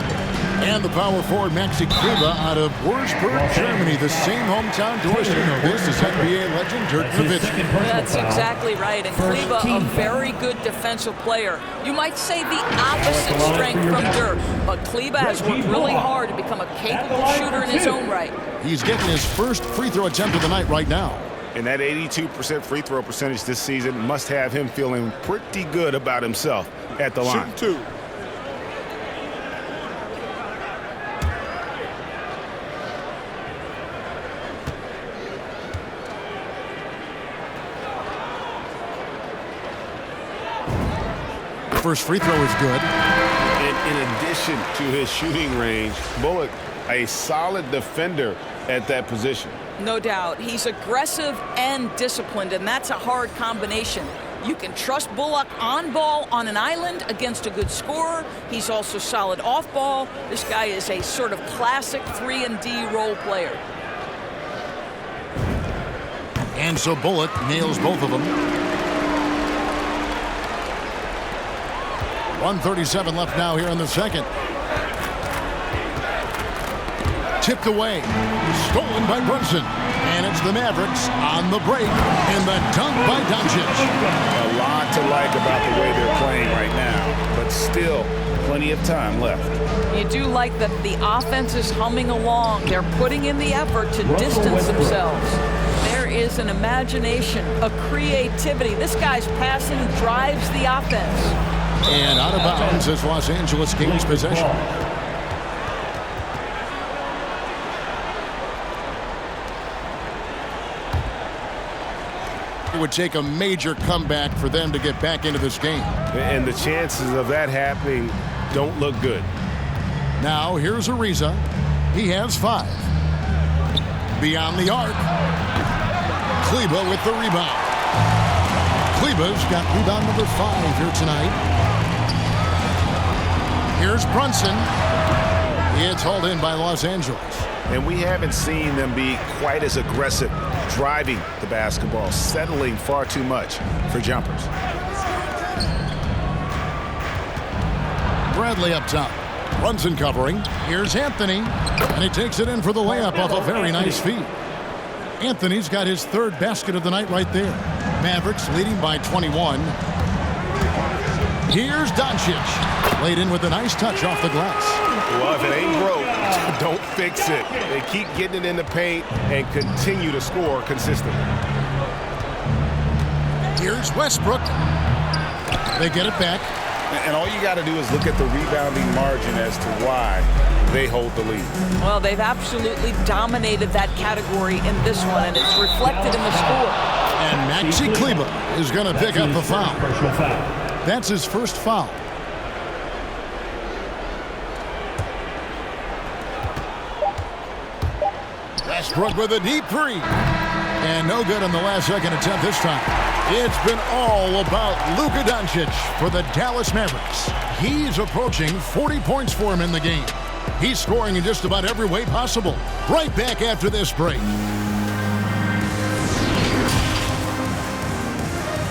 [SPEAKER 4] And the power forward, Maxi Kleber, out of Westbrook, Germany, the same hometown to us. You know this is NBA legend Dirk Nowitzki.
[SPEAKER 7] That's exactly right. And Kleber, a very good defensive player. You might say the opposite strength from Dirk, but Kleber has worked really hard to become a capable shooter in his own right.
[SPEAKER 4] He's getting his first free throw attempt of the night right now.
[SPEAKER 5] And that 82% free throw percentage this season must have him feeling pretty good about himself at the line.
[SPEAKER 10] Shooting 2.
[SPEAKER 4] First free throw is good.
[SPEAKER 5] And in addition to his shooting range, Bullock, a solid defender at that position.
[SPEAKER 7] No doubt. He's aggressive and disciplined, and that's a hard combination. You can trust Bullock on ball on an island against a good scorer. He's also solid off ball. This guy is a sort of classic 3-and-D role player.
[SPEAKER 4] And so Bullock nails both of them. 1:37 left now here in the second. Tipped away. Stolen by Brunson. And it's the Mavericks on the break. And the dunk by Doncic.
[SPEAKER 5] A lot to like about the way they're playing right now, but still plenty of time left.
[SPEAKER 7] You do like that the offense is humming along. They're putting in the effort to distance themselves. There is an imagination, a creativity. This guy's passing drives the offense.
[SPEAKER 4] And out of bounds as Los Angeles gains possession. It would take a major comeback for them to get back into this game.
[SPEAKER 5] And the chances of that happening don't look good.
[SPEAKER 4] Now here's Ariza. He has 5. Beyond the arc. Kleber with the rebound. Kleber's got rebound number 5 here tonight. Here's Brunson. It's hauled in by Los Angeles.
[SPEAKER 5] And we haven't seen them be quite as aggressive driving the basketball, settling far too much for jumpers.
[SPEAKER 4] Bradley up top. Brunson covering. Here's Anthony. And he takes it in for the layup off a very nice feed. Anthony's got his 3rd basket of the night right there. Mavericks leading by 21. Here's Doncic. Laid in with a nice touch off the glass.
[SPEAKER 5] Well, if it ain't broke, don't fix it. They keep getting it in the paint and continue to score consistently.
[SPEAKER 4] Here's Westbrook. They get it back.
[SPEAKER 5] And all you got to do is look at the rebounding margin as to why they hold the lead.
[SPEAKER 7] Well, they've absolutely dominated that category in this one, and it's reflected in the score.
[SPEAKER 4] And Maxi Kleber is going to pick up the foul. That's his first foul. Westbrook with a deep 3. And no good on the last second attempt this time. It's been all about Luka Doncic for the Dallas Mavericks. He's approaching 40 points for him in the game. He's scoring in just about every way possible. Right back after this break.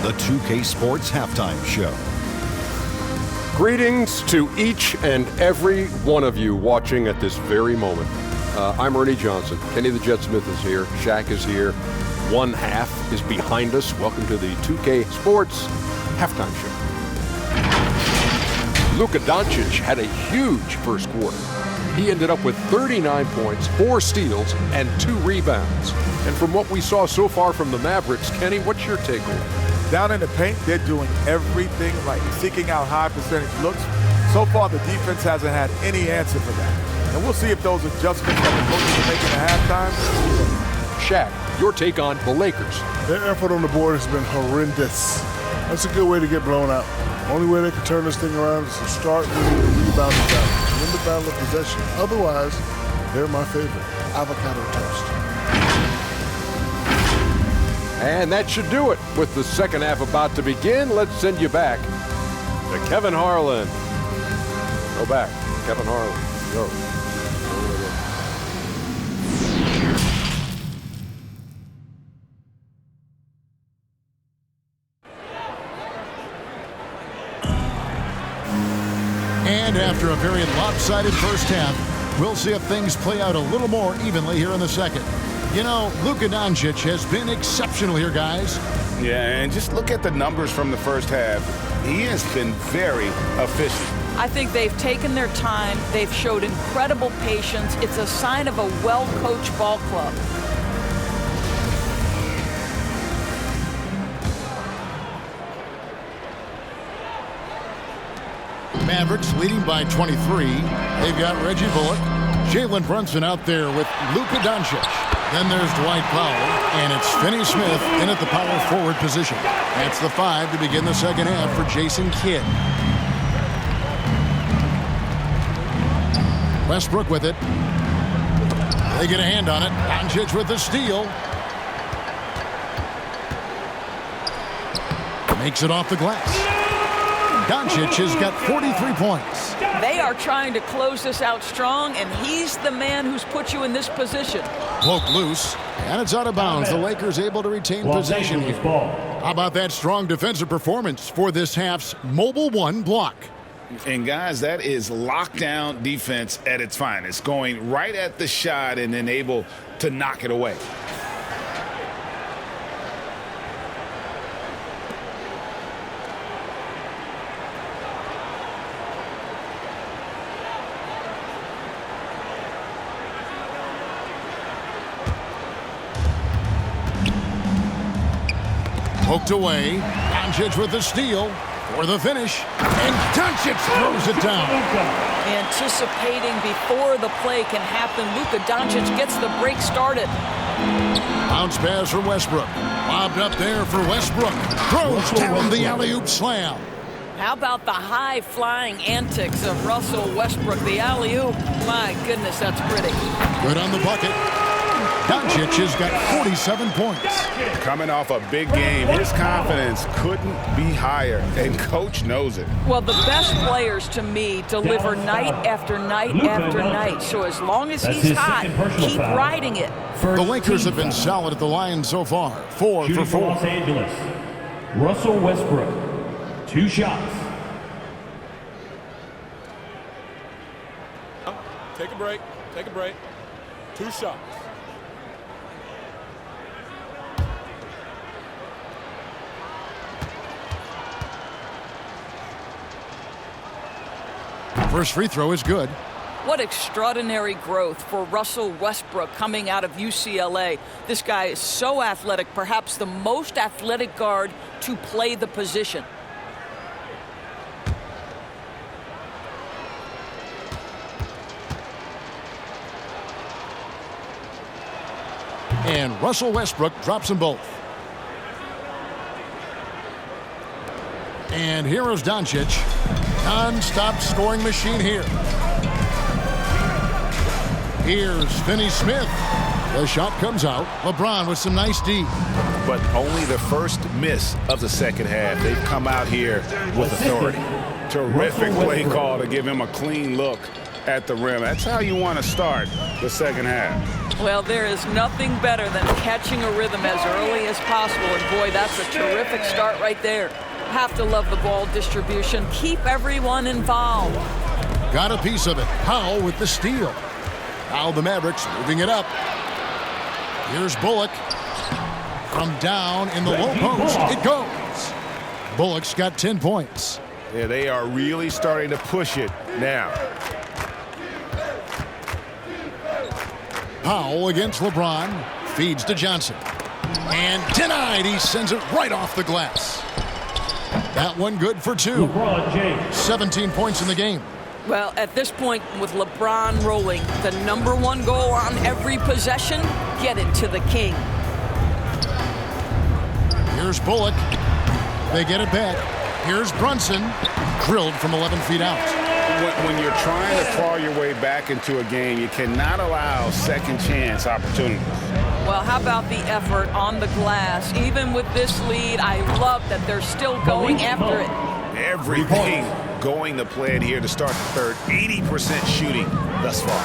[SPEAKER 11] The 2K Sports Halftime Show.
[SPEAKER 12] Greetings to each and every one of you watching at this very moment. I'm Ernie Johnson. Kenny the Jet Smith is here. Shaq is here. One half is behind us. Welcome to the 2K Sports Halftime Show. Luka Doncic had a huge first quarter. He ended up with 39 points, 4 steals, and 2 rebounds. And from what we saw so far from the Mavericks, Kenny, what's your takeaway?
[SPEAKER 10] Down in the paint, they're doing everything right, seeking out high percentage looks. So far, the defense hasn't had any answer for that. And we'll see if those adjustments that the coaches are making at halftime.
[SPEAKER 12] Shaq, your take on the Lakers.
[SPEAKER 13] Their effort on the board has been horrendous. That's a good way to get blown out. Only way they can turn this thing around is to start winning the rebounding battle. Win the battle of possession. Otherwise, they're my favorite. Avocado toast.
[SPEAKER 12] And that should do it. With the second half about to begin, let's send you back to Kevin Harlan. Go back. Kevin Harlan. Go.
[SPEAKER 4] And after a very lopsided first half, we'll see if things play out a little more evenly here in the second. You know, Luka Doncic has been exceptional here, guys.
[SPEAKER 5] Yeah, and just look at the numbers from the first half. He has been very efficient.
[SPEAKER 7] I think they've taken their time. They've showed incredible patience. It's a sign of a well-coached ball club.
[SPEAKER 4] Mavericks leading by 23. They've got Reggie Bullock, Jalen Brunson out there with Luka Doncic. Then there's Dwight Powell, and it's Finney Smith in at the power forward position. That's the 5 to begin the second half for Jason Kidd. Westbrook with it. They get a hand on it. Doncic with the steal. Makes it off the glass. Doncic has got 43 points.
[SPEAKER 7] They are trying to close this out strong, and he's the man who's put you in this position.
[SPEAKER 4] Poke loose, and it's out of bounds. The Lakers able to retain possession here. How about that strong defensive performance for this half's Mobile One block?
[SPEAKER 5] And guys, that is lockdown defense at its finest, going right at the shot and then able to knock it away.
[SPEAKER 4] Poked away. Doncic with the steal for the finish. And Doncic throws it down.
[SPEAKER 7] Anticipating before the play can happen, Luka Doncic gets the break started.
[SPEAKER 4] Bounce pass from Westbrook. Lobbed up there for Westbrook. Throws down the alley-oop slam.
[SPEAKER 7] How about the high-flying antics of Russell Westbrook? The alley-oop, my goodness, that's pretty.
[SPEAKER 4] Good on the bucket. Doncic has got 47 points.
[SPEAKER 5] Coming off a big game, his confidence couldn't be higher, and coach knows it.
[SPEAKER 7] Well, the best players to me deliver night after night after night. So as long as he's hot, keep riding it.
[SPEAKER 4] The Lakers have been solid at the line so far. 4 for 4.
[SPEAKER 8] Los Angeles, Russell Westbrook, 2 shots.
[SPEAKER 10] Take a break. Take a break. 2 shots.
[SPEAKER 4] First free throw is good.
[SPEAKER 7] What extraordinary growth for Russell Westbrook coming out of UCLA. This guy is so athletic, perhaps the most athletic guard to play the position.
[SPEAKER 4] And Russell Westbrook drops them both. And here is Doncic. Non-stop scoring machine here. Here's Finney Smith. The shot comes out. LeBron with some nice D.
[SPEAKER 5] But only the first miss of the second half. They've come out here with authority. Terrific play call to give him a clean look at the rim. That's how you want to start the second half.
[SPEAKER 7] Well, there is nothing better than catching a rhythm as early as possible. And boy, that's a terrific start right there. Have to love the ball distribution. Keep everyone involved.
[SPEAKER 4] Got a piece of it. Powell with the steal. Now the Mavericks moving it up. Here's Bullock. From down in the low post, it goes. Bullock's got 10 points.
[SPEAKER 5] Yeah, they are really starting to push it now.
[SPEAKER 4] Powell against LeBron. Feeds to Johnson. And denied. He sends it right off the glass. That one good for 2. 17 points in the game.
[SPEAKER 7] Well, at this point, with LeBron rolling, the #1 goal on every possession, get it to the king.
[SPEAKER 4] Here's Bullock. They get it back. Here's Brunson. Drilled from 11 feet out.
[SPEAKER 5] When you're trying to claw your way back into a game, you cannot allow second chance opportunities.
[SPEAKER 7] Well, how about the effort on the glass? Even with this lead, I love that they're still going after it.
[SPEAKER 5] Everything going to plan here to start the third. 80% shooting thus far.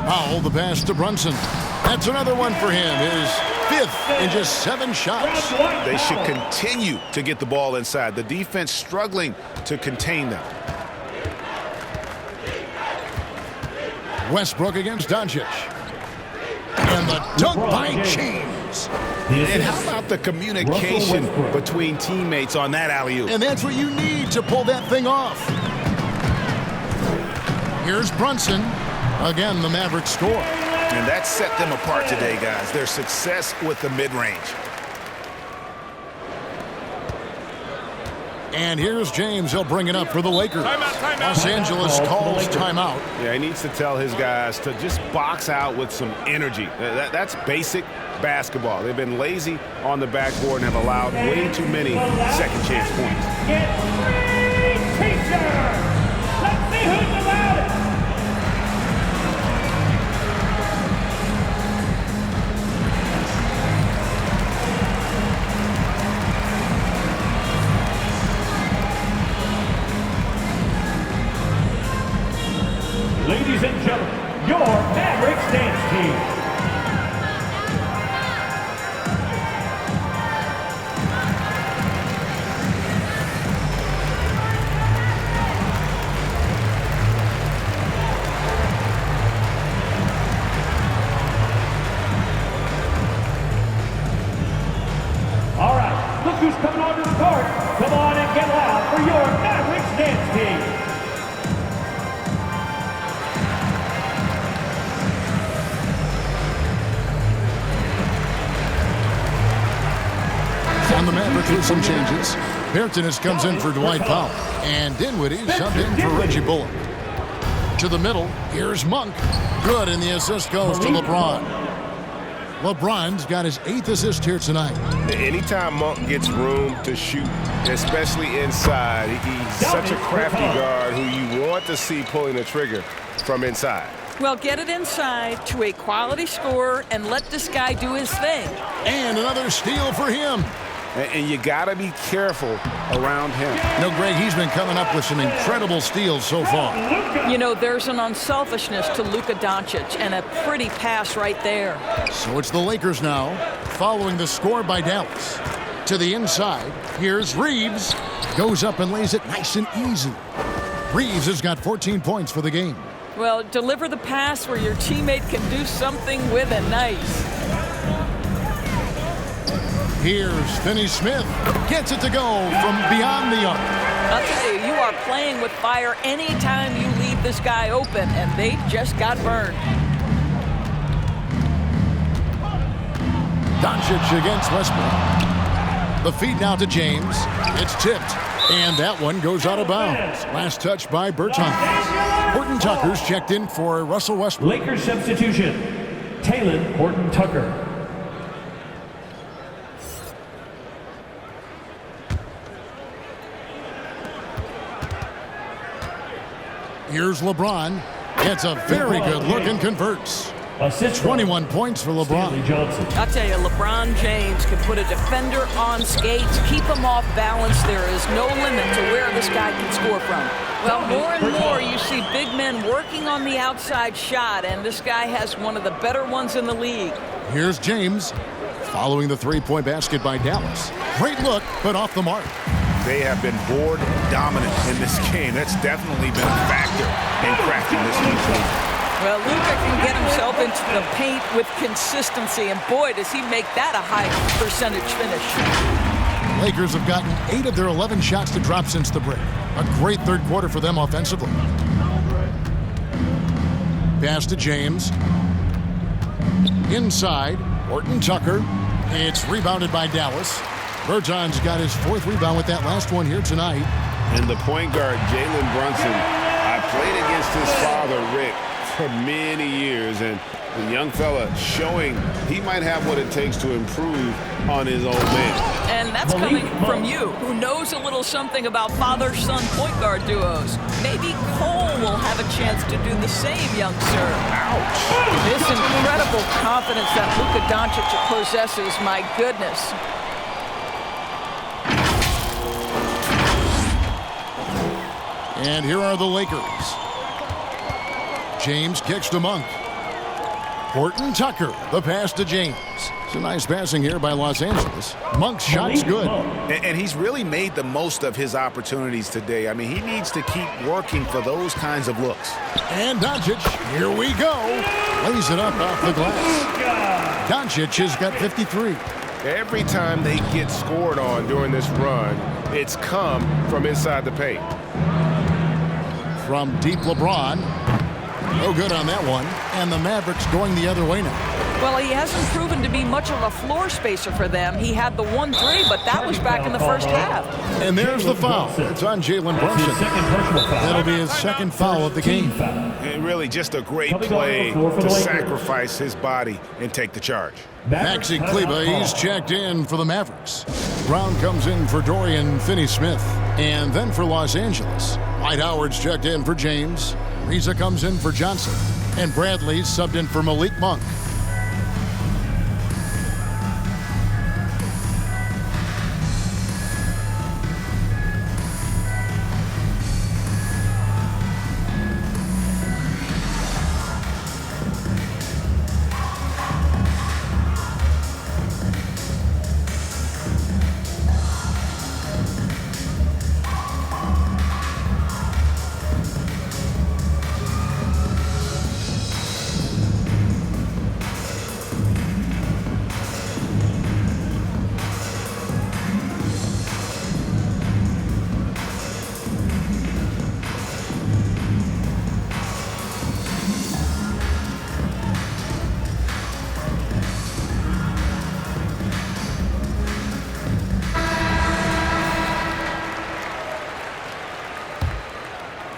[SPEAKER 4] Powell, the pass to Brunson. That's another one for him. His 5th in just 7 shots.
[SPEAKER 5] They should continue to get the ball inside. The defense struggling to contain them.
[SPEAKER 4] Westbrook against Doncic. And the dunk by James.
[SPEAKER 5] And how about the communication between teammates on that alley-oop?
[SPEAKER 4] And that's what you need to pull that thing off. Here's Brunson. Again, the Mavericks score.
[SPEAKER 5] And that set them apart today, guys. Their success with the mid-range.
[SPEAKER 4] And here's James. He'll bring it up for the Lakers.
[SPEAKER 9] Timeout.
[SPEAKER 4] Los Angeles calls timeout.
[SPEAKER 5] Yeah, he needs to tell his guys to just box out with some energy. That's basic basketball. They've been lazy on the backboard and have allowed way too many second chance points.
[SPEAKER 8] Get free t-shirt. Let's see who's about it. Ladies and gentlemen, your Mavericks dance team. All right, look who's coming onto the court. Come on and get loud for your Mavericks dance team.
[SPEAKER 4] On the Mavericks with some changes. Bertans comes in for Dwight Powell. And Dinwiddie subbed in for Reggie Bullock. To the middle, here's Monk. Good, and the assist goes to LeBron. LeBron's got his 8th assist here tonight.
[SPEAKER 9] Anytime Monk gets room to shoot, especially inside, he's such a crafty guard who you want to see pulling the trigger from inside.
[SPEAKER 7] Well, get it inside to a quality scorer and let this guy do his thing.
[SPEAKER 4] And another steal for him.
[SPEAKER 9] And you got to be careful around him.
[SPEAKER 4] No, Greg, he's been coming up with some incredible steals so far.
[SPEAKER 7] You know, there's an unselfishness to Luka Doncic and a pretty pass right there.
[SPEAKER 4] So it's the Lakers now, following the score by Dallas. To the inside, here's Reeves. Goes up and lays it nice and easy. Reeves has got 14 points for the game.
[SPEAKER 7] Well, deliver the pass where your teammate can do something with it nice.
[SPEAKER 4] Here's Finney-Smith. Gets it to go from beyond the arc.
[SPEAKER 7] I'll tell you, you are playing with fire anytime you leave this guy open, and they just got burned.
[SPEAKER 4] Doncic against Westbrook. The feed now to James. It's tipped, and that one goes out of bounds. Last touch by Bertans. Horton Tucker's checked in for Russell Westbrook.
[SPEAKER 8] Lakers substitution, Talen Horton-Tucker.
[SPEAKER 4] Here's LeBron. It's a very good look and converts. 21 points for LeBron.
[SPEAKER 7] I'll tell you, LeBron James can put a defender on skates, keep him off balance. There is no limit to where this guy can score from. Well, more and more you see big men working on the outside shot, and this guy has one of the better ones in the league.
[SPEAKER 4] Here's James following the three-point basket by Dallas. Great look, but off the mark.
[SPEAKER 5] They have been board dominant in this game. That's definitely been a factor in crafting this game.
[SPEAKER 7] Well, Luka can get himself into the paint with consistency, and boy, does he make that a high percentage finish.
[SPEAKER 4] Lakers have gotten 8 of their 11 shots to drop since the break. A great third quarter for them offensively. Pass to James. Inside, Horton-Tucker. It's rebounded by Dallas. Bertans got his 4th rebound with that last one here tonight.
[SPEAKER 5] And the point guard, Jalen Brunson, I played against his father, Rick, for many years, and the young fella showing he might have what it takes to improve on his old man.
[SPEAKER 7] And that's coming from you, who knows a little something about father-son point guard duos. Maybe Cole will have a chance to do the same, young sir.
[SPEAKER 5] Ouch.
[SPEAKER 7] This incredible confidence that Luka Doncic possesses, my goodness.
[SPEAKER 4] And here are the Lakers. James kicks to Monk. Horton-Tucker, the pass to James. It's a nice passing here by Los Angeles. Monk's shot's good.
[SPEAKER 5] And he's really made the most of his opportunities today. I mean, he needs to keep working for those kinds of looks.
[SPEAKER 4] And Doncic, here we go. Lays it up off the glass. Doncic has got 53.
[SPEAKER 9] Every time they get scored on during this run, it's come from inside the paint.
[SPEAKER 4] From deep, LeBron. No good on that one. And the Mavericks going the other way now.
[SPEAKER 7] Well, he hasn't proven to be much of a floor spacer for them. He had the 1-3, but that was back in the first half.
[SPEAKER 4] And there's the foul. It's on Jalen Brunson. That'll be his second foul of the game.
[SPEAKER 5] And really just a great play to sacrifice his body and take the charge.
[SPEAKER 4] Maxi Kleber, he's checked in for the Mavericks. Brown comes in for Dorian Finney-Smith. And then for Los Angeles, Dwight Howard's checked in for James. Reza comes in for Johnson. And Bradley's subbed in for Malik Monk.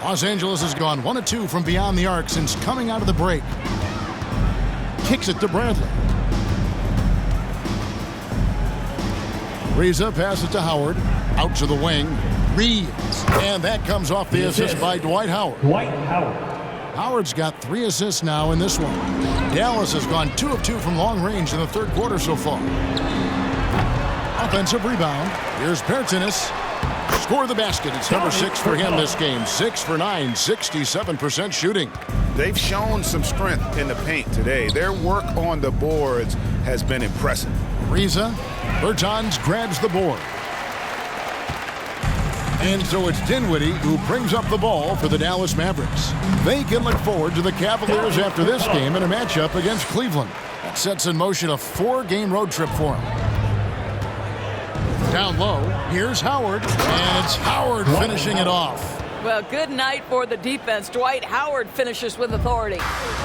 [SPEAKER 4] Los Angeles has gone 1 of 2 from beyond the arc since coming out of the break. Kicks it to Bradley. Reza passes it to Howard. Out to the wing. Reeves. And that comes off the assist by Dwight Howard. Howard's got 3 assists now in this one. Dallas has gone 2 of 2 from long range in the third quarter so far. Offensive rebound. Here's Pertinis. Score the basket. It's number 6 for him this game. 6 for 9, 67% shooting.
[SPEAKER 5] They've shown some strength in the paint today. Their work on the boards has been impressive.
[SPEAKER 4] Reza, Bertans grabs the board. And so it's Dinwiddie who brings up the ball for the Dallas Mavericks. They can look forward to the Cavaliers after this game in a matchup against Cleveland. That sets in motion a 4-game road trip for them. Down low, here's Howard, and it's Howard finishing it off.
[SPEAKER 7] Well, good night for the defense. Dwight Howard finishes with authority.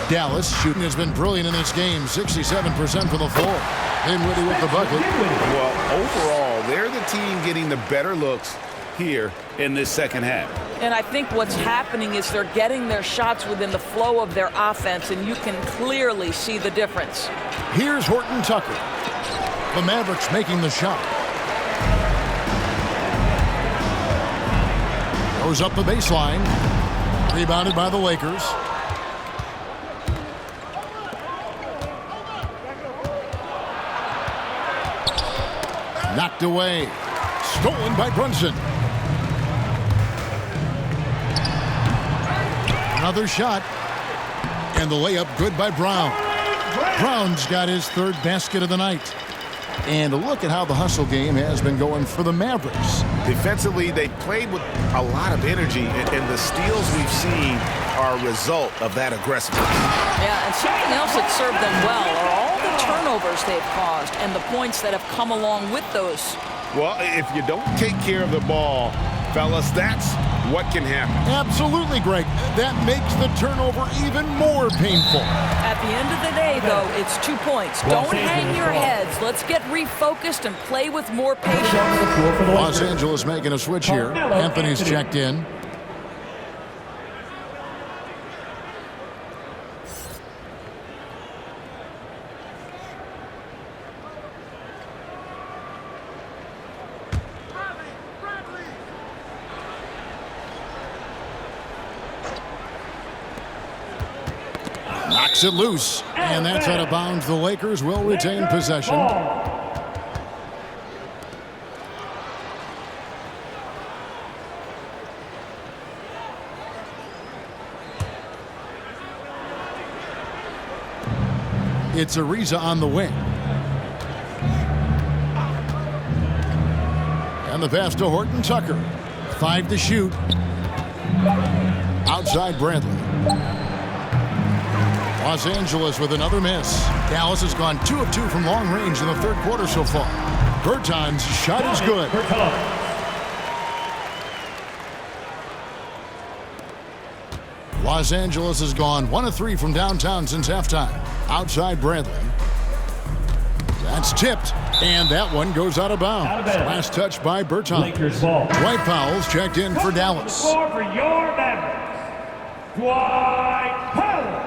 [SPEAKER 4] Dallas shooting has been brilliant in this game, 67% for the floor. Dinwiddie with the bucket.
[SPEAKER 5] Well, overall, they're the team getting the better looks here in this second half.
[SPEAKER 7] And I think what's happening is they're getting their shots within the flow of their offense, and you can clearly see the difference.
[SPEAKER 4] Here's Horton Tucker. The Mavericks making the shot. Goes up the baseline. Rebounded by the Lakers. Knocked away. Stolen by Brunson. Another shot. And the layup good by Brown. Brown's got his 3rd basket of the night. And look at how the hustle game has been going for the Mavericks.
[SPEAKER 5] Defensively, they played with a lot of energy, and the steals we've seen are a result of that aggressiveness.
[SPEAKER 7] Yeah, and something else that served them well are all the turnovers they've caused and the points that have come along with those.
[SPEAKER 5] Well, if you don't take care of the ball, fellas, that's what can happen.
[SPEAKER 4] Absolutely, Greg. That makes the turnover even more painful.
[SPEAKER 7] At the end of the day, though, it's 2 points. Don't hang your heads. Let's get refocused and play with more patience.
[SPEAKER 4] Los Angeles making a switch here. Anthony's checked in. Knocks it loose, and that's out of bounds. The Lakers will retain possession. It's Ariza on the wing. the pass to Horton Tucker. 5 to shoot. Outside Bradley. Los Angeles with another miss. Dallas has gone 2 of 2 from long range in the third quarter so far. Berton's shot is good. Los Angeles has gone 1 of 3 from downtown since halftime. Outside Bradley. That's tipped, and that one goes out of bounds. Last touch by Berton. Dwight Powell's checked in for Dallas.
[SPEAKER 8] Score for your Mavericks, Dwight Powell.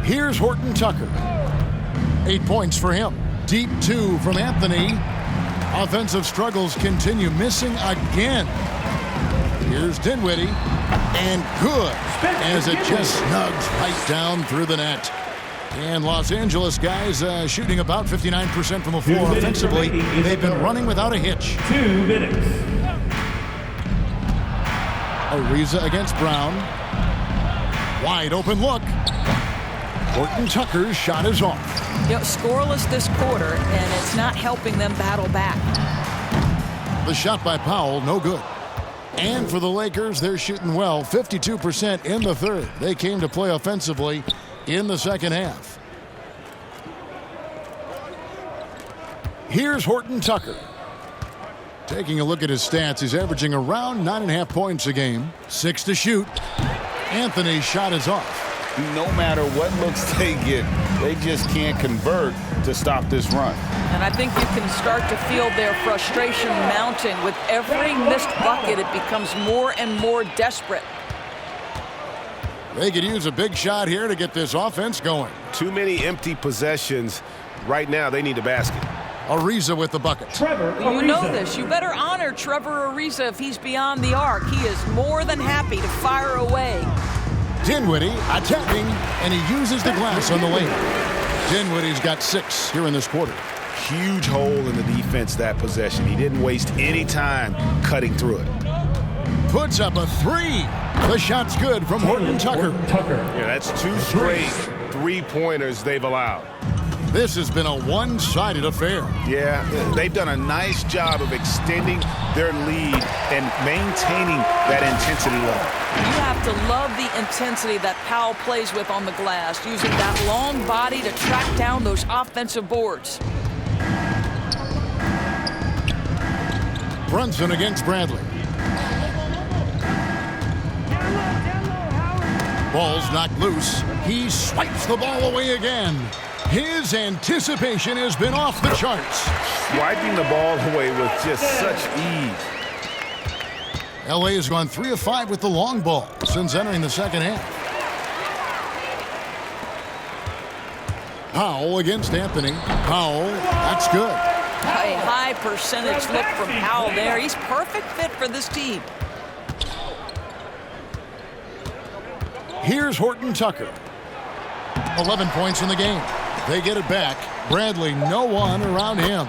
[SPEAKER 4] Here's Horton Tucker. 8 points for him. Deep 2 from Anthony. Offensive struggles continue, missing again. Here's Dinwiddie, and good, as it just snugs right down through the net. And Los Angeles guys shooting about 59% from the floor offensively. They've been running without a hitch.
[SPEAKER 8] 2 minutes.
[SPEAKER 4] Ariza against Brown. Wide open look. Horton Tucker's shot is off.
[SPEAKER 7] Scoreless this quarter, and it's not helping them battle back.
[SPEAKER 4] The shot by Powell, no good. And for the Lakers, they're shooting well, 52% in the third. They came to play offensively in the second half. Here's Horton Tucker. Taking a look at his stats, he's averaging around 9.5 points a game. 6 to shoot. Anthony's shot is off.
[SPEAKER 5] No matter what looks they get, they just can't convert to stop this run.
[SPEAKER 7] And I think you can start to feel their frustration mounting. With every missed bucket, it becomes more and more desperate.
[SPEAKER 4] They could use a big shot here to get this offense going.
[SPEAKER 9] Too many empty possessions. Right now, they need a basket.
[SPEAKER 4] Ariza with the bucket.
[SPEAKER 7] You know this. You better honor Trevor Ariza if he's beyond the arc. He is more than happy to fire away.
[SPEAKER 4] Dinwiddie attacking, and he uses the glass on the lane. Dinwiddie's got 6 here in this quarter.
[SPEAKER 5] Huge hole in the defense that possession. He didn't waste any time cutting through it.
[SPEAKER 4] Puts up a 3. The shot's good from Horton Tucker.
[SPEAKER 9] Yeah, that's 2 straight 3-pointers they've allowed.
[SPEAKER 4] This has been a one-sided affair.
[SPEAKER 5] Yeah, they've done a nice job of extending their lead and maintaining that intensity level.
[SPEAKER 7] You have to love the intensity that Powell plays with on the glass, using that long body to track down those offensive boards.
[SPEAKER 4] Brunson against Bradley. Ball's knocked loose. He swipes the ball away again. His anticipation has been off the charts.
[SPEAKER 5] Swiping the ball away with just such ease.
[SPEAKER 4] LA has gone 3 of 5 with the long ball since entering the second half. Powell against Anthony. Powell, that's good.
[SPEAKER 7] A high percentage look from Powell there. He's perfect fit for this team.
[SPEAKER 4] Here's Horton Tucker. 11 points in the game. They get it back. Bradley, no one around him.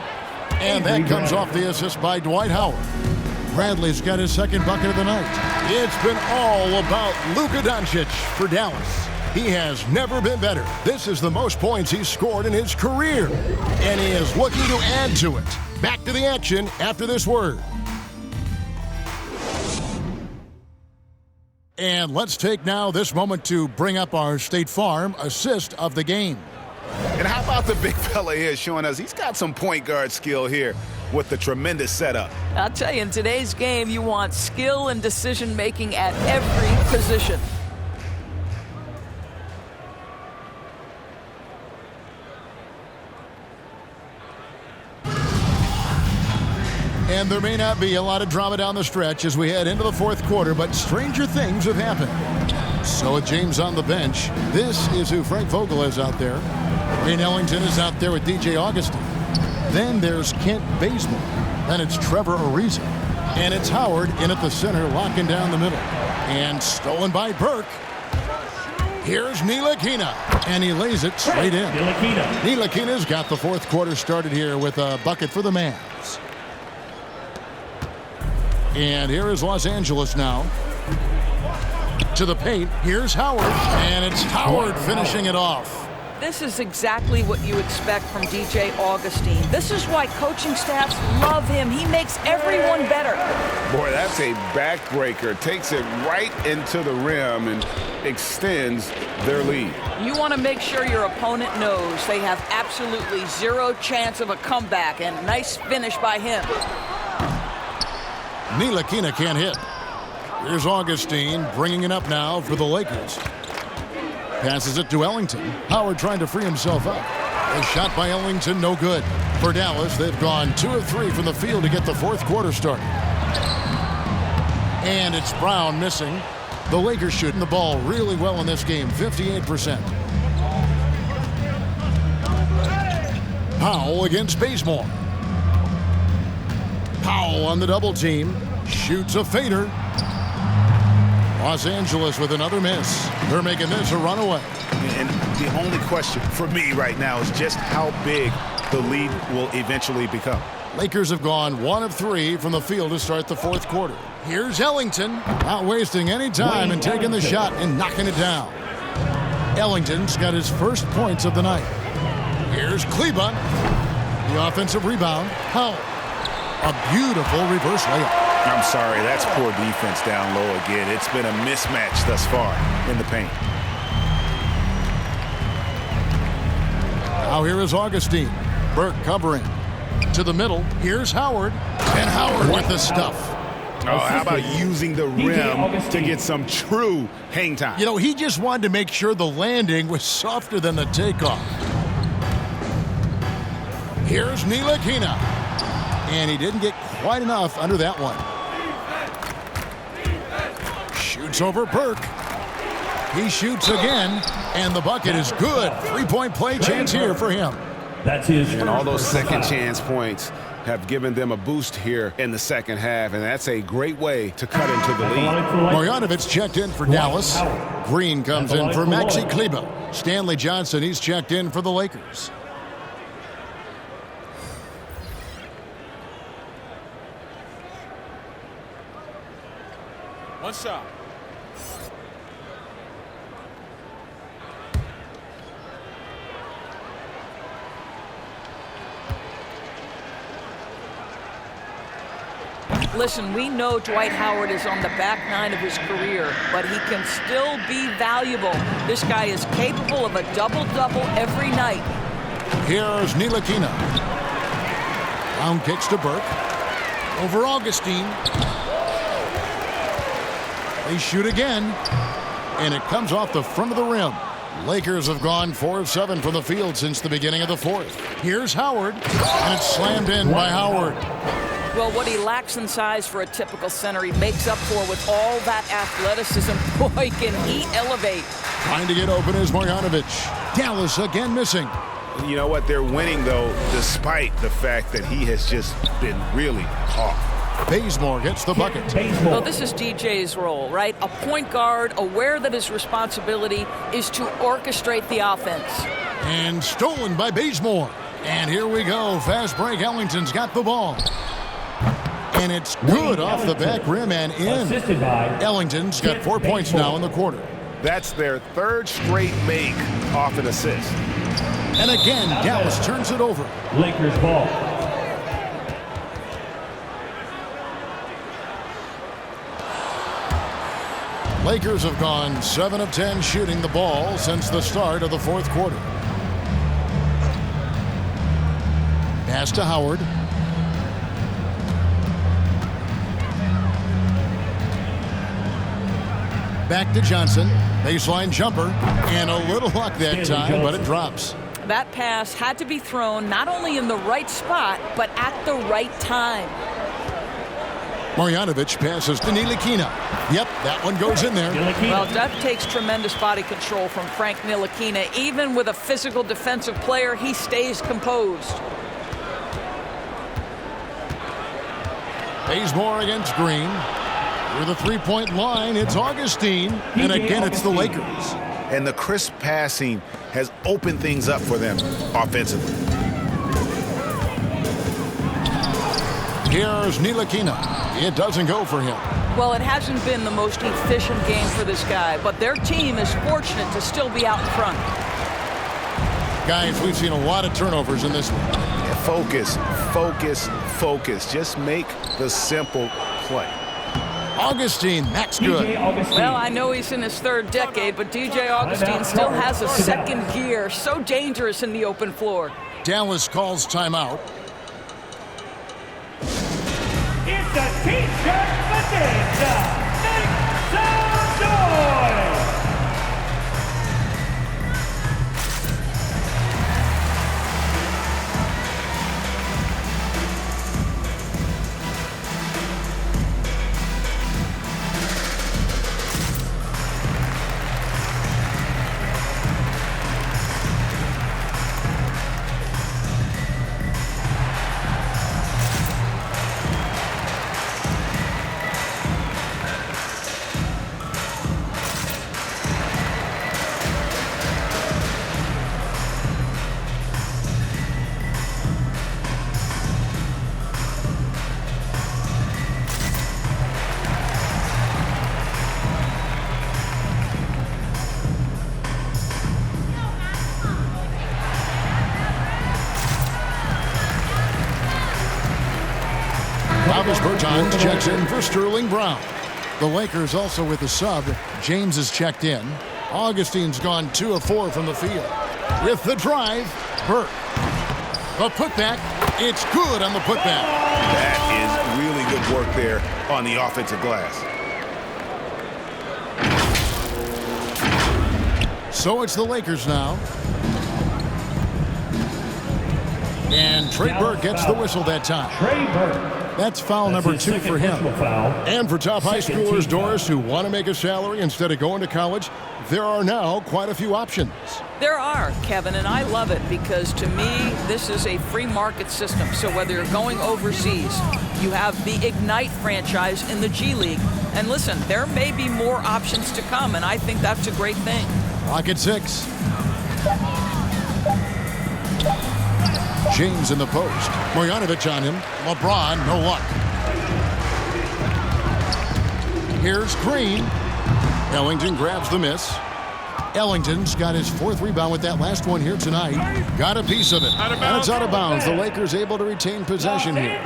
[SPEAKER 4] And that comes off the assist by Dwight Howard. Bradley's got his second bucket of the night. It's been all about Luka Doncic for Dallas. He has never been better. This is the most points he's scored in his career. And he is looking to add to it. Back to the action after this word. And let's take now this moment to bring up our State Farm assist of the game.
[SPEAKER 5] And how about the big fella here showing us he's got some point guard skill here with the tremendous setup.
[SPEAKER 7] I'll tell you, in today's game, you want skill and decision-making at every position.
[SPEAKER 4] And there may not be a lot of drama down the stretch as we head into the fourth quarter, but stranger things have happened. So with James on the bench, this is who Frank Vogel is out there. Wayne Ellington is out there with DJ Augustin. Then there's Kent Bazemore. Then it's Trevor Ariza. And it's Howard in at the center, locking down the middle. And stolen by Burke. Here's Ntilikina, and he lays it straight in. Ntilikina's got the fourth quarter started here with a bucket for the Mavs. And here is Los Angeles now. To the paint, here's Howard, and it's Howard finishing it off.
[SPEAKER 7] This is exactly what you expect from DJ Augustine. This is why coaching staffs love him. He makes everyone better.
[SPEAKER 5] Boy, that's a backbreaker. Takes it right into the rim and extends their lead.
[SPEAKER 7] You want to make sure your opponent knows they have absolutely zero chance of a comeback, and nice finish by him.
[SPEAKER 4] Ntilikina can't hit. Here's Augustine bringing it up now for the Lakers. Passes it to Ellington. Howard trying to free himself up. A shot by Ellington, no good. For Dallas, they've gone 2 of 3 from the field to get the fourth quarter started. And it's Brown missing. The Lakers shooting the ball really well in this game, 58%. Powell against Bazemore. Powell on the double team. Shoots a fader. Los Angeles with another miss. They're making this a runaway.
[SPEAKER 5] And the only question for me right now is just how big the lead will eventually become.
[SPEAKER 4] Lakers have gone 1 of 3 from the field to start the fourth quarter. Here's Ellington, not wasting any time and taking the shot and knocking it down. Ellington's got his first points of the night. Here's Kleba, the offensive rebound. Powell, a beautiful reverse layup.
[SPEAKER 5] I'm sorry, that's poor defense down low again. It's been a mismatch thus far in the paint.
[SPEAKER 4] Now here is Augustine. Burke covering. To the middle. Here's Howard. And Howard with the stuff.
[SPEAKER 5] Oh, how about using the rim to get some true hang time?
[SPEAKER 4] You know, he just wanted to make sure the landing was softer than the takeoff. Here's Ntilikina. And he didn't get quite enough under that one. Shoots over Burke. He shoots again, and the bucket is good. 3-point play chance here for him.
[SPEAKER 8] That's his.
[SPEAKER 5] And all those second chance points have given them a boost here in the second half, and that's a great way to cut into the lead.
[SPEAKER 4] Marjanovic checked in for Dallas. Green comes in for Maxi Kleba. Stanley Johnson, he's checked in for the Lakers.
[SPEAKER 3] One shot.
[SPEAKER 7] Listen, we know Dwight Howard is on the back nine of his career, but he can still be valuable. This guy is capable of a double-double every night.
[SPEAKER 4] Here's Ntilikina. Brown kicks to Burke. Over Augustine. They shoot again, and it comes off the front of the rim. Lakers have gone 4 of 7 from the field since the beginning of the fourth. Here's Howard, and it's slammed in by Howard.
[SPEAKER 7] Well, what he lacks in size for a typical center, he makes up for with all that athleticism. Boy, can he elevate.
[SPEAKER 4] Trying to get open is Marjanovic. Dallas again missing.
[SPEAKER 5] You know what? They're winning, though, despite the fact that he has just been really off.
[SPEAKER 4] Bazemore gets the bucket.
[SPEAKER 7] Well, this is DJ's role, right? A point guard aware that his responsibility is to orchestrate the offense.
[SPEAKER 4] And stolen by Bazemore. And here we go. Fast break. Ellington's got the ball. And it's good off the back rim and in. Ellington's got 4 points now in the quarter.
[SPEAKER 5] That's their third straight make off an assist.
[SPEAKER 4] And again, Dallas turns it over.
[SPEAKER 8] Lakers ball.
[SPEAKER 4] Lakers have gone 7 of 10 shooting the ball since the start of the fourth quarter. Pass to Howard. Back to Johnson. Baseline jumper. And a little luck that time, but it drops.
[SPEAKER 7] That pass had to be thrown not only in the right spot, but at the right time.
[SPEAKER 4] Marjanovic passes to Ntilikina. Yep, that one goes in there.
[SPEAKER 7] Well, that takes tremendous body control from Frank Ntilikina. Even with a physical defensive player, he stays composed.
[SPEAKER 4] Bazemore against Green. Through the three-point line, it's Augustine. And again, it's the Lakers.
[SPEAKER 5] And the crisp passing has opened things up for them offensively.
[SPEAKER 4] Here's Ntilikina. It doesn't go for him.
[SPEAKER 7] Well, it hasn't been the most efficient game for this guy, but their team is fortunate to still be out in front.
[SPEAKER 4] Guys, we've seen a lot of turnovers in this one.
[SPEAKER 5] Focus, focus, focus. Just make the simple play.
[SPEAKER 4] Augustine, that's good.
[SPEAKER 7] Well, I know he's in his third decade, but DJ Augustine still has a second gear. So dangerous in the open floor.
[SPEAKER 4] Dallas calls timeout.
[SPEAKER 8] It's a T-shirt bonanza. Make some noise.
[SPEAKER 4] Bertans checks in for Sterling Brown. The Lakers also with a sub. James is checked in. Augustine's gone 2 of 4 from the field. With the drive, Burke. The putback, it's good on the putback.
[SPEAKER 5] That is really good work there on the offensive glass.
[SPEAKER 4] So it's the Lakers now. And Trey Burke gets the whistle that time.
[SPEAKER 8] Trey Burke.
[SPEAKER 4] That's foul number 2 for him. And for top high schoolers, Doris, who want to make a salary instead of going to college, there are now quite a few options.
[SPEAKER 7] There are, Kevin, and I love it because to me, this is a free market system. So whether you're going overseas, you have the Ignite franchise in the G League. And listen, there may be more options to come, and I think that's a great thing.
[SPEAKER 4] Clock at 6. James in the post. Marjanovic on him. LeBron, no luck. Here's Green. Ellington grabs the miss. Ellington's got his 4th rebound with that last one here tonight. Got a piece of it. And it's out of bounds. The Lakers able to retain possession here.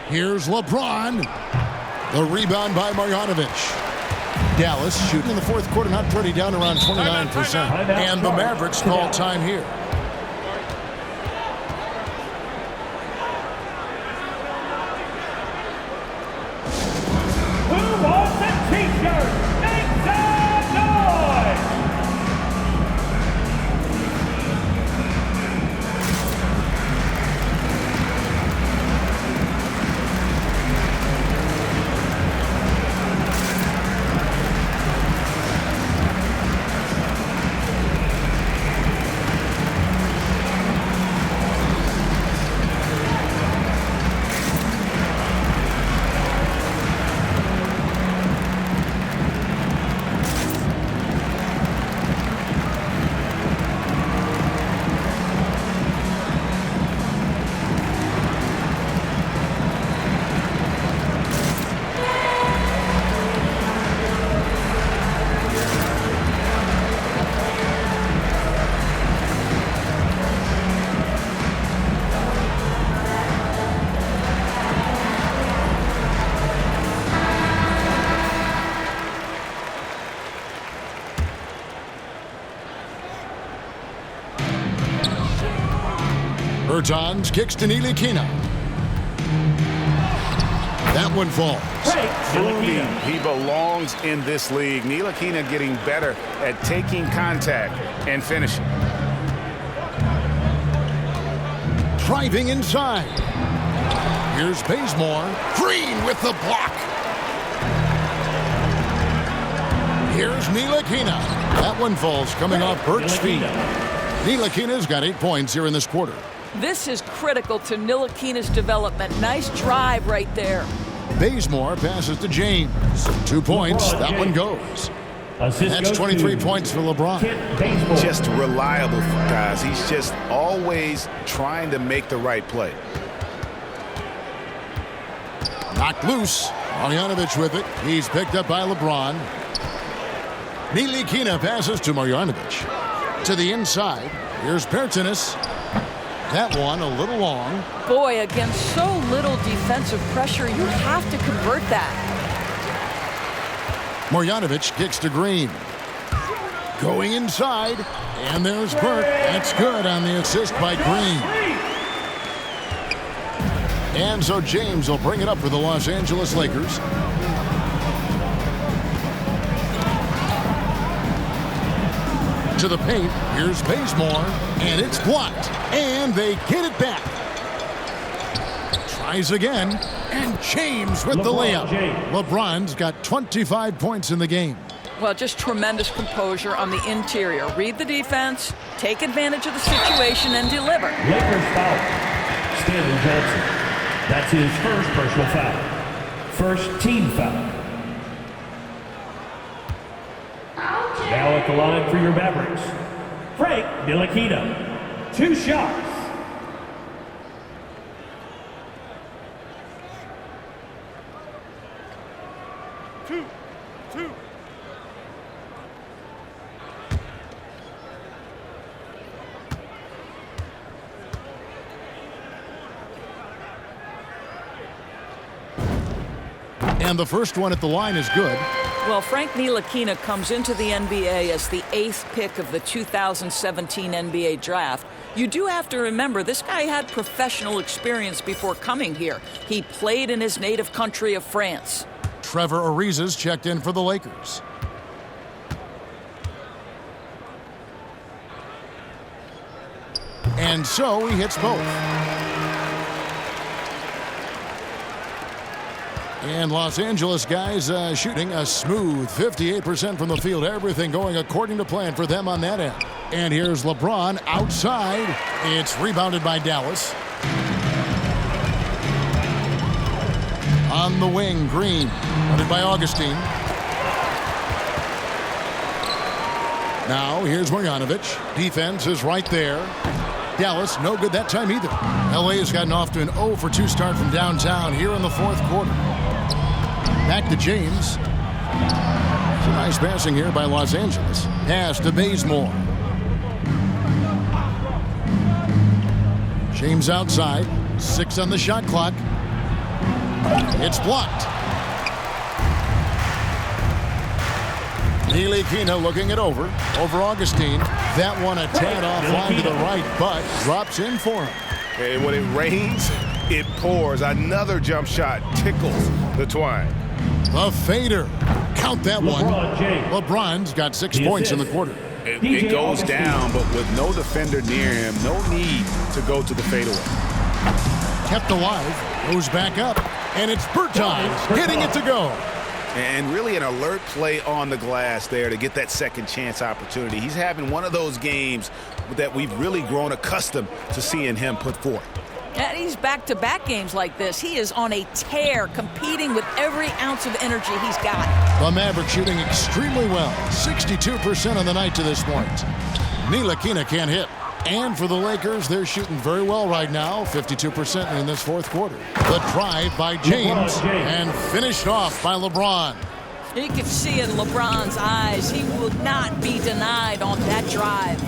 [SPEAKER 4] Here's LeBron. The rebound by Marjanovic. Dallas shooting in the 4th quarter, not pretty, down around 29%. And the Mavericks call time here.
[SPEAKER 8] Who wants a T-shirt? Make some noise.
[SPEAKER 4] Bertans kicks to Ntilikina. That one falls.
[SPEAKER 5] He belongs in this league. Ntilikina getting better at taking contact and finishing.
[SPEAKER 4] Driving inside. Here's Bazemore. Green with the block. Here's Ntilikina. That one falls, coming off Burke's feet. Ntilikina's got 8 points here in this quarter.
[SPEAKER 7] This is critical to Ntilikina's development. Nice drive right there.
[SPEAKER 4] Bazemore passes to James. 2 points. That one goes.
[SPEAKER 8] Assist
[SPEAKER 4] That's 23 points for LeBron.
[SPEAKER 5] Just reliable, guys. He's just always trying to make the right play.
[SPEAKER 4] Knocked loose. Marjanovic with it. He's picked up by LeBron. Ntilikina passes to Marjanovic. To the inside. Here's Pertinis. That one a little long.
[SPEAKER 7] Boy, against so little defensive pressure, you have to convert that.
[SPEAKER 4] Marjanovic kicks to Green. Going inside. And there's Burke. That's good on the assist by Green. And so James will bring it up for the Los Angeles Lakers. To the paint. Here's Bazemore. And it's blocked. And they get it back. Tries again. And James with the layup. LeBron's got 25 points in the game.
[SPEAKER 7] Well, just tremendous composure on the interior. Read the defense, take advantage of the situation, and deliver.
[SPEAKER 8] Lakers foul. Stanley Johnson. That's his first personal foul. First team foul. Now at the line for your Mavericks, Frank Ntilikina. 2 shots.
[SPEAKER 10] Two.
[SPEAKER 4] And the first one at the line is good.
[SPEAKER 7] Well, Frank Ntilikina comes into the NBA as the 8th pick of the 2017 NBA draft. You do have to remember, this guy had professional experience before coming here. He played in his native country of France.
[SPEAKER 4] Trevor Ariza's checked in for the Lakers. And so he hits both. And Los Angeles guys shooting a smooth 58% from the field. Everything going according to plan for them on that end. And here's LeBron outside. It's rebounded by Dallas. On the wing, Green. Running by Augustine. Now here's Marjanovic. Defense is right there. Dallas, no good that time either. LA has gotten off to an 0 for 2 start from downtown here in the 4th quarter. Back to James. Some nice passing here by Los Angeles. Pass to Bazemore. James outside. 6 on the shot clock. It's blocked. Ntilikina looking it over Augustine. That one a tad offline to the right, but drops in for him.
[SPEAKER 9] And when it rains, it pours. Another jump shot tickles the twine.
[SPEAKER 4] The fader. Count that one. LeBron's got 6 points in the quarter.
[SPEAKER 5] It goes down, but with no defender near him, no need to go to the fadeaway.
[SPEAKER 4] Kept alive. Goes back up. And it's Bertans hitting it to go.
[SPEAKER 5] And really an alert play on the glass there to get that second chance opportunity. He's having one of those games that we've really grown accustomed to seeing him put forth.
[SPEAKER 7] And he's back-to-back games like this. He is on a tear, competing with every ounce of energy he's got.
[SPEAKER 4] The Mavericks shooting extremely well. 62% on the night to this point. Ntilikina can't hit. And for the Lakers, they're shooting very well right now. 52% in this 4th quarter. The drive by James and finished off by LeBron.
[SPEAKER 7] You can see in LeBron's eyes, he will not be denied on that drive.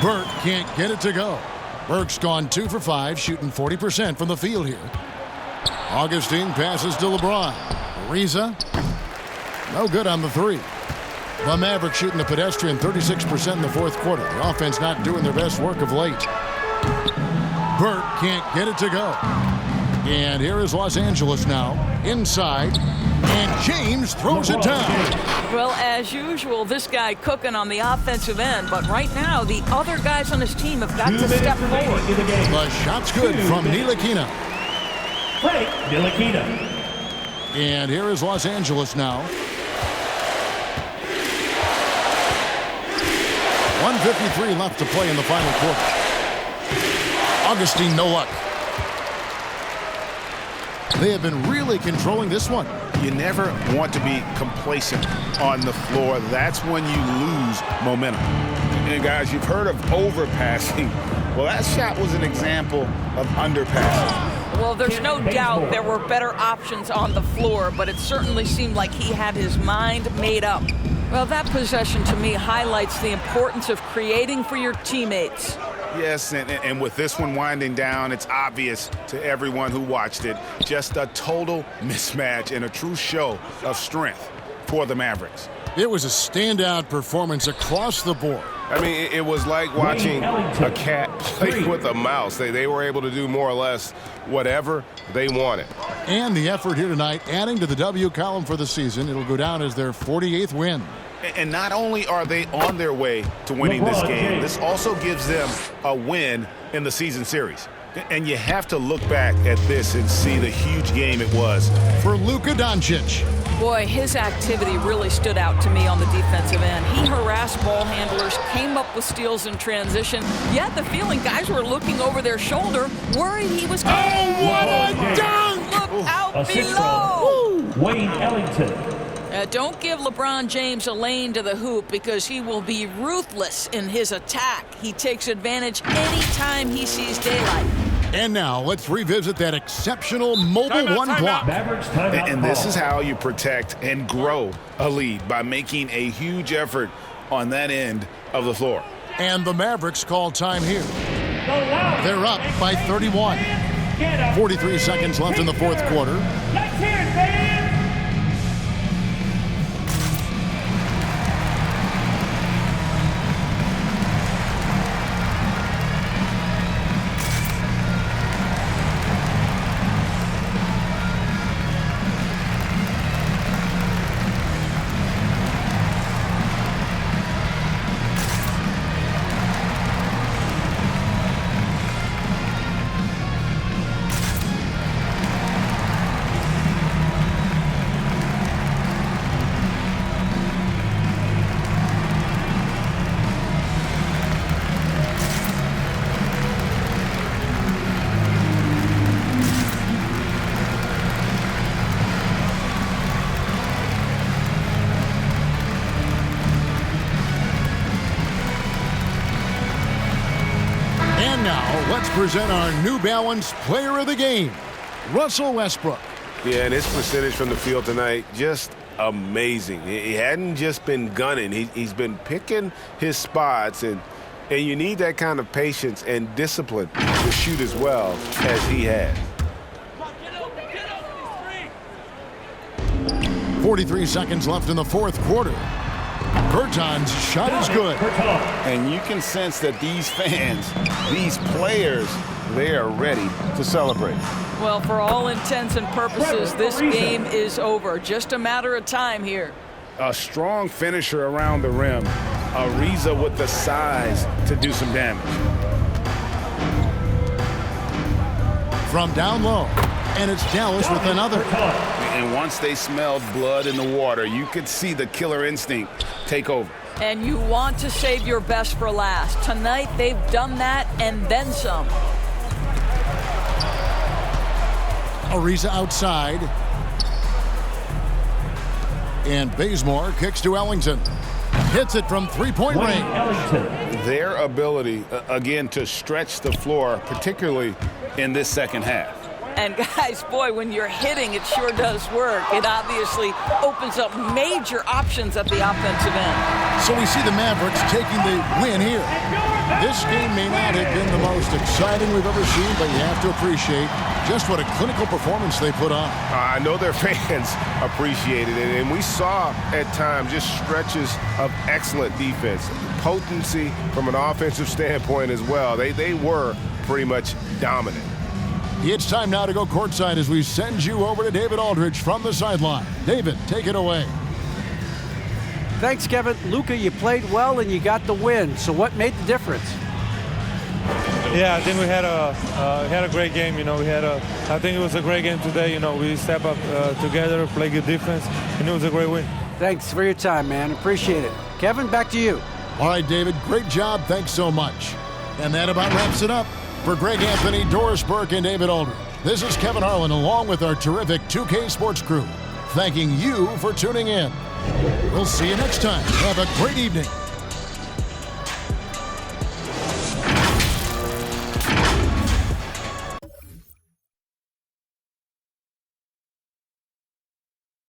[SPEAKER 4] Burke can't get it to go. Burke's gone 2 for 5, shooting 40% from the field here. Augustine passes to LeBron. Ariza, no good on the 3. The Mavericks shooting a pedestrian 36% in the 4th quarter. The offense not doing their best work of late. Burke can't get it to go. And here is Los Angeles now. Inside. And James throws it down.
[SPEAKER 7] Well, as usual, this guy cooking on the offensive end. But right now, the other guys on his team have got to step forward.
[SPEAKER 4] The shot's good from Ntilikina.
[SPEAKER 8] Frank Ntilikina.
[SPEAKER 4] And here is Los Angeles now. 1:53 left to play in the final quarter. Augustine, no luck. They have been really controlling this one.
[SPEAKER 5] you never want to be complacent on the floor. That's when you lose momentum. And guys, you've heard of overpassing. Well, that shot was an example of underpassing.
[SPEAKER 7] Well, there's no doubt there were better options on the floor, but it certainly seemed like he had his mind made up. Well, that possession to me highlights the importance of creating for your teammates.
[SPEAKER 5] Yes, and with this one winding down, it's obvious to everyone who watched it. Just a total mismatch and a true show of strength for the Mavericks.
[SPEAKER 4] It was a standout performance across the board.
[SPEAKER 9] I mean, it was like watching a cat play with a mouse. They were able to do more or less whatever they wanted.
[SPEAKER 4] And the effort here tonight, adding to the W column for the season. It'll go down as their 48th win.
[SPEAKER 5] And not only are they on their way to winning this game, this also gives them a win in the season series. And you have to look back at this and see the huge game it was
[SPEAKER 4] for Luka Doncic.
[SPEAKER 7] Boy, his activity really stood out to me on the defensive end. He harassed ball handlers, came up with steals in transition. You had the feeling guys were looking over their shoulder, worried he was going.
[SPEAKER 4] Oh, what a dunk!
[SPEAKER 7] Look out
[SPEAKER 8] Assist
[SPEAKER 7] below!
[SPEAKER 8] Wayne Ellington.
[SPEAKER 7] Don't give LeBron James a lane to the hoop because he will be ruthless in his attack. He takes advantage anytime he sees daylight.
[SPEAKER 4] And now let's revisit that exceptional mobile one block.
[SPEAKER 8] Mavericks timeout.
[SPEAKER 5] And this is how you protect and grow a lead, by making a huge effort on that end of the floor.
[SPEAKER 4] And the Mavericks call time here. They're up by 31. 43 seconds left in the fourth quarter.
[SPEAKER 8] Let's hear it, fans!
[SPEAKER 4] Let's present our New Balance Player of the Game, Russell Westbrook.
[SPEAKER 9] Yeah, and his percentage from the field tonight, just amazing. He hadn't just been gunning. He's been picking his spots, and you need that kind of patience and discipline to shoot as well as he had.
[SPEAKER 4] 43 seconds left in the fourth quarter. Berton's shot is good.
[SPEAKER 5] And you can sense that these fans, these players, they are ready to celebrate.
[SPEAKER 7] Well, for all intents and purposes, this game is over. Just a matter of time here.
[SPEAKER 5] A strong finisher around the rim. Ariza with the size to do some damage.
[SPEAKER 4] From down low, and it's Dallas with another.
[SPEAKER 5] And once they smelled blood in the water, you could see the killer instinct take over.
[SPEAKER 7] And you want to save your best for last. Tonight, they've done that and then some.
[SPEAKER 4] Ariza outside. And Bazemore kicks to Ellington. Hits it from three-point range.
[SPEAKER 5] Their ability, again, to stretch the floor, particularly in this second half.
[SPEAKER 7] And guys, boy, when you're hitting, it sure does work. It obviously opens up major options at the offensive end.
[SPEAKER 4] So we see the Mavericks taking the win here. This game may not have been the most exciting we've ever seen, but you have to appreciate just what a clinical performance they put on.
[SPEAKER 9] I know their fans appreciated it, and we saw at times just stretches of excellent defense, potency from an offensive standpoint as well. They were pretty much dominant.
[SPEAKER 4] It's time now to go courtside as we send you over to David Aldridge from the sideline. David, take it away.
[SPEAKER 6] Thanks, Kevin. Luka, you played well and you got the win. So what made the difference?
[SPEAKER 14] Yeah, I think we had a great game. You know, I think it was a great game today. You know, we step up together, play good defense, and it was a great win.
[SPEAKER 6] Thanks for your time, man. Appreciate it. Kevin, back to you.
[SPEAKER 4] All right, David, great job. Thanks so much. And that about wraps it up. For Greg Anthony, Doris Burke, and David Aldridge, this is Kevin Harlan along with our terrific 2K Sports crew. thanking you for tuning in. We'll see you next time. Have a great evening.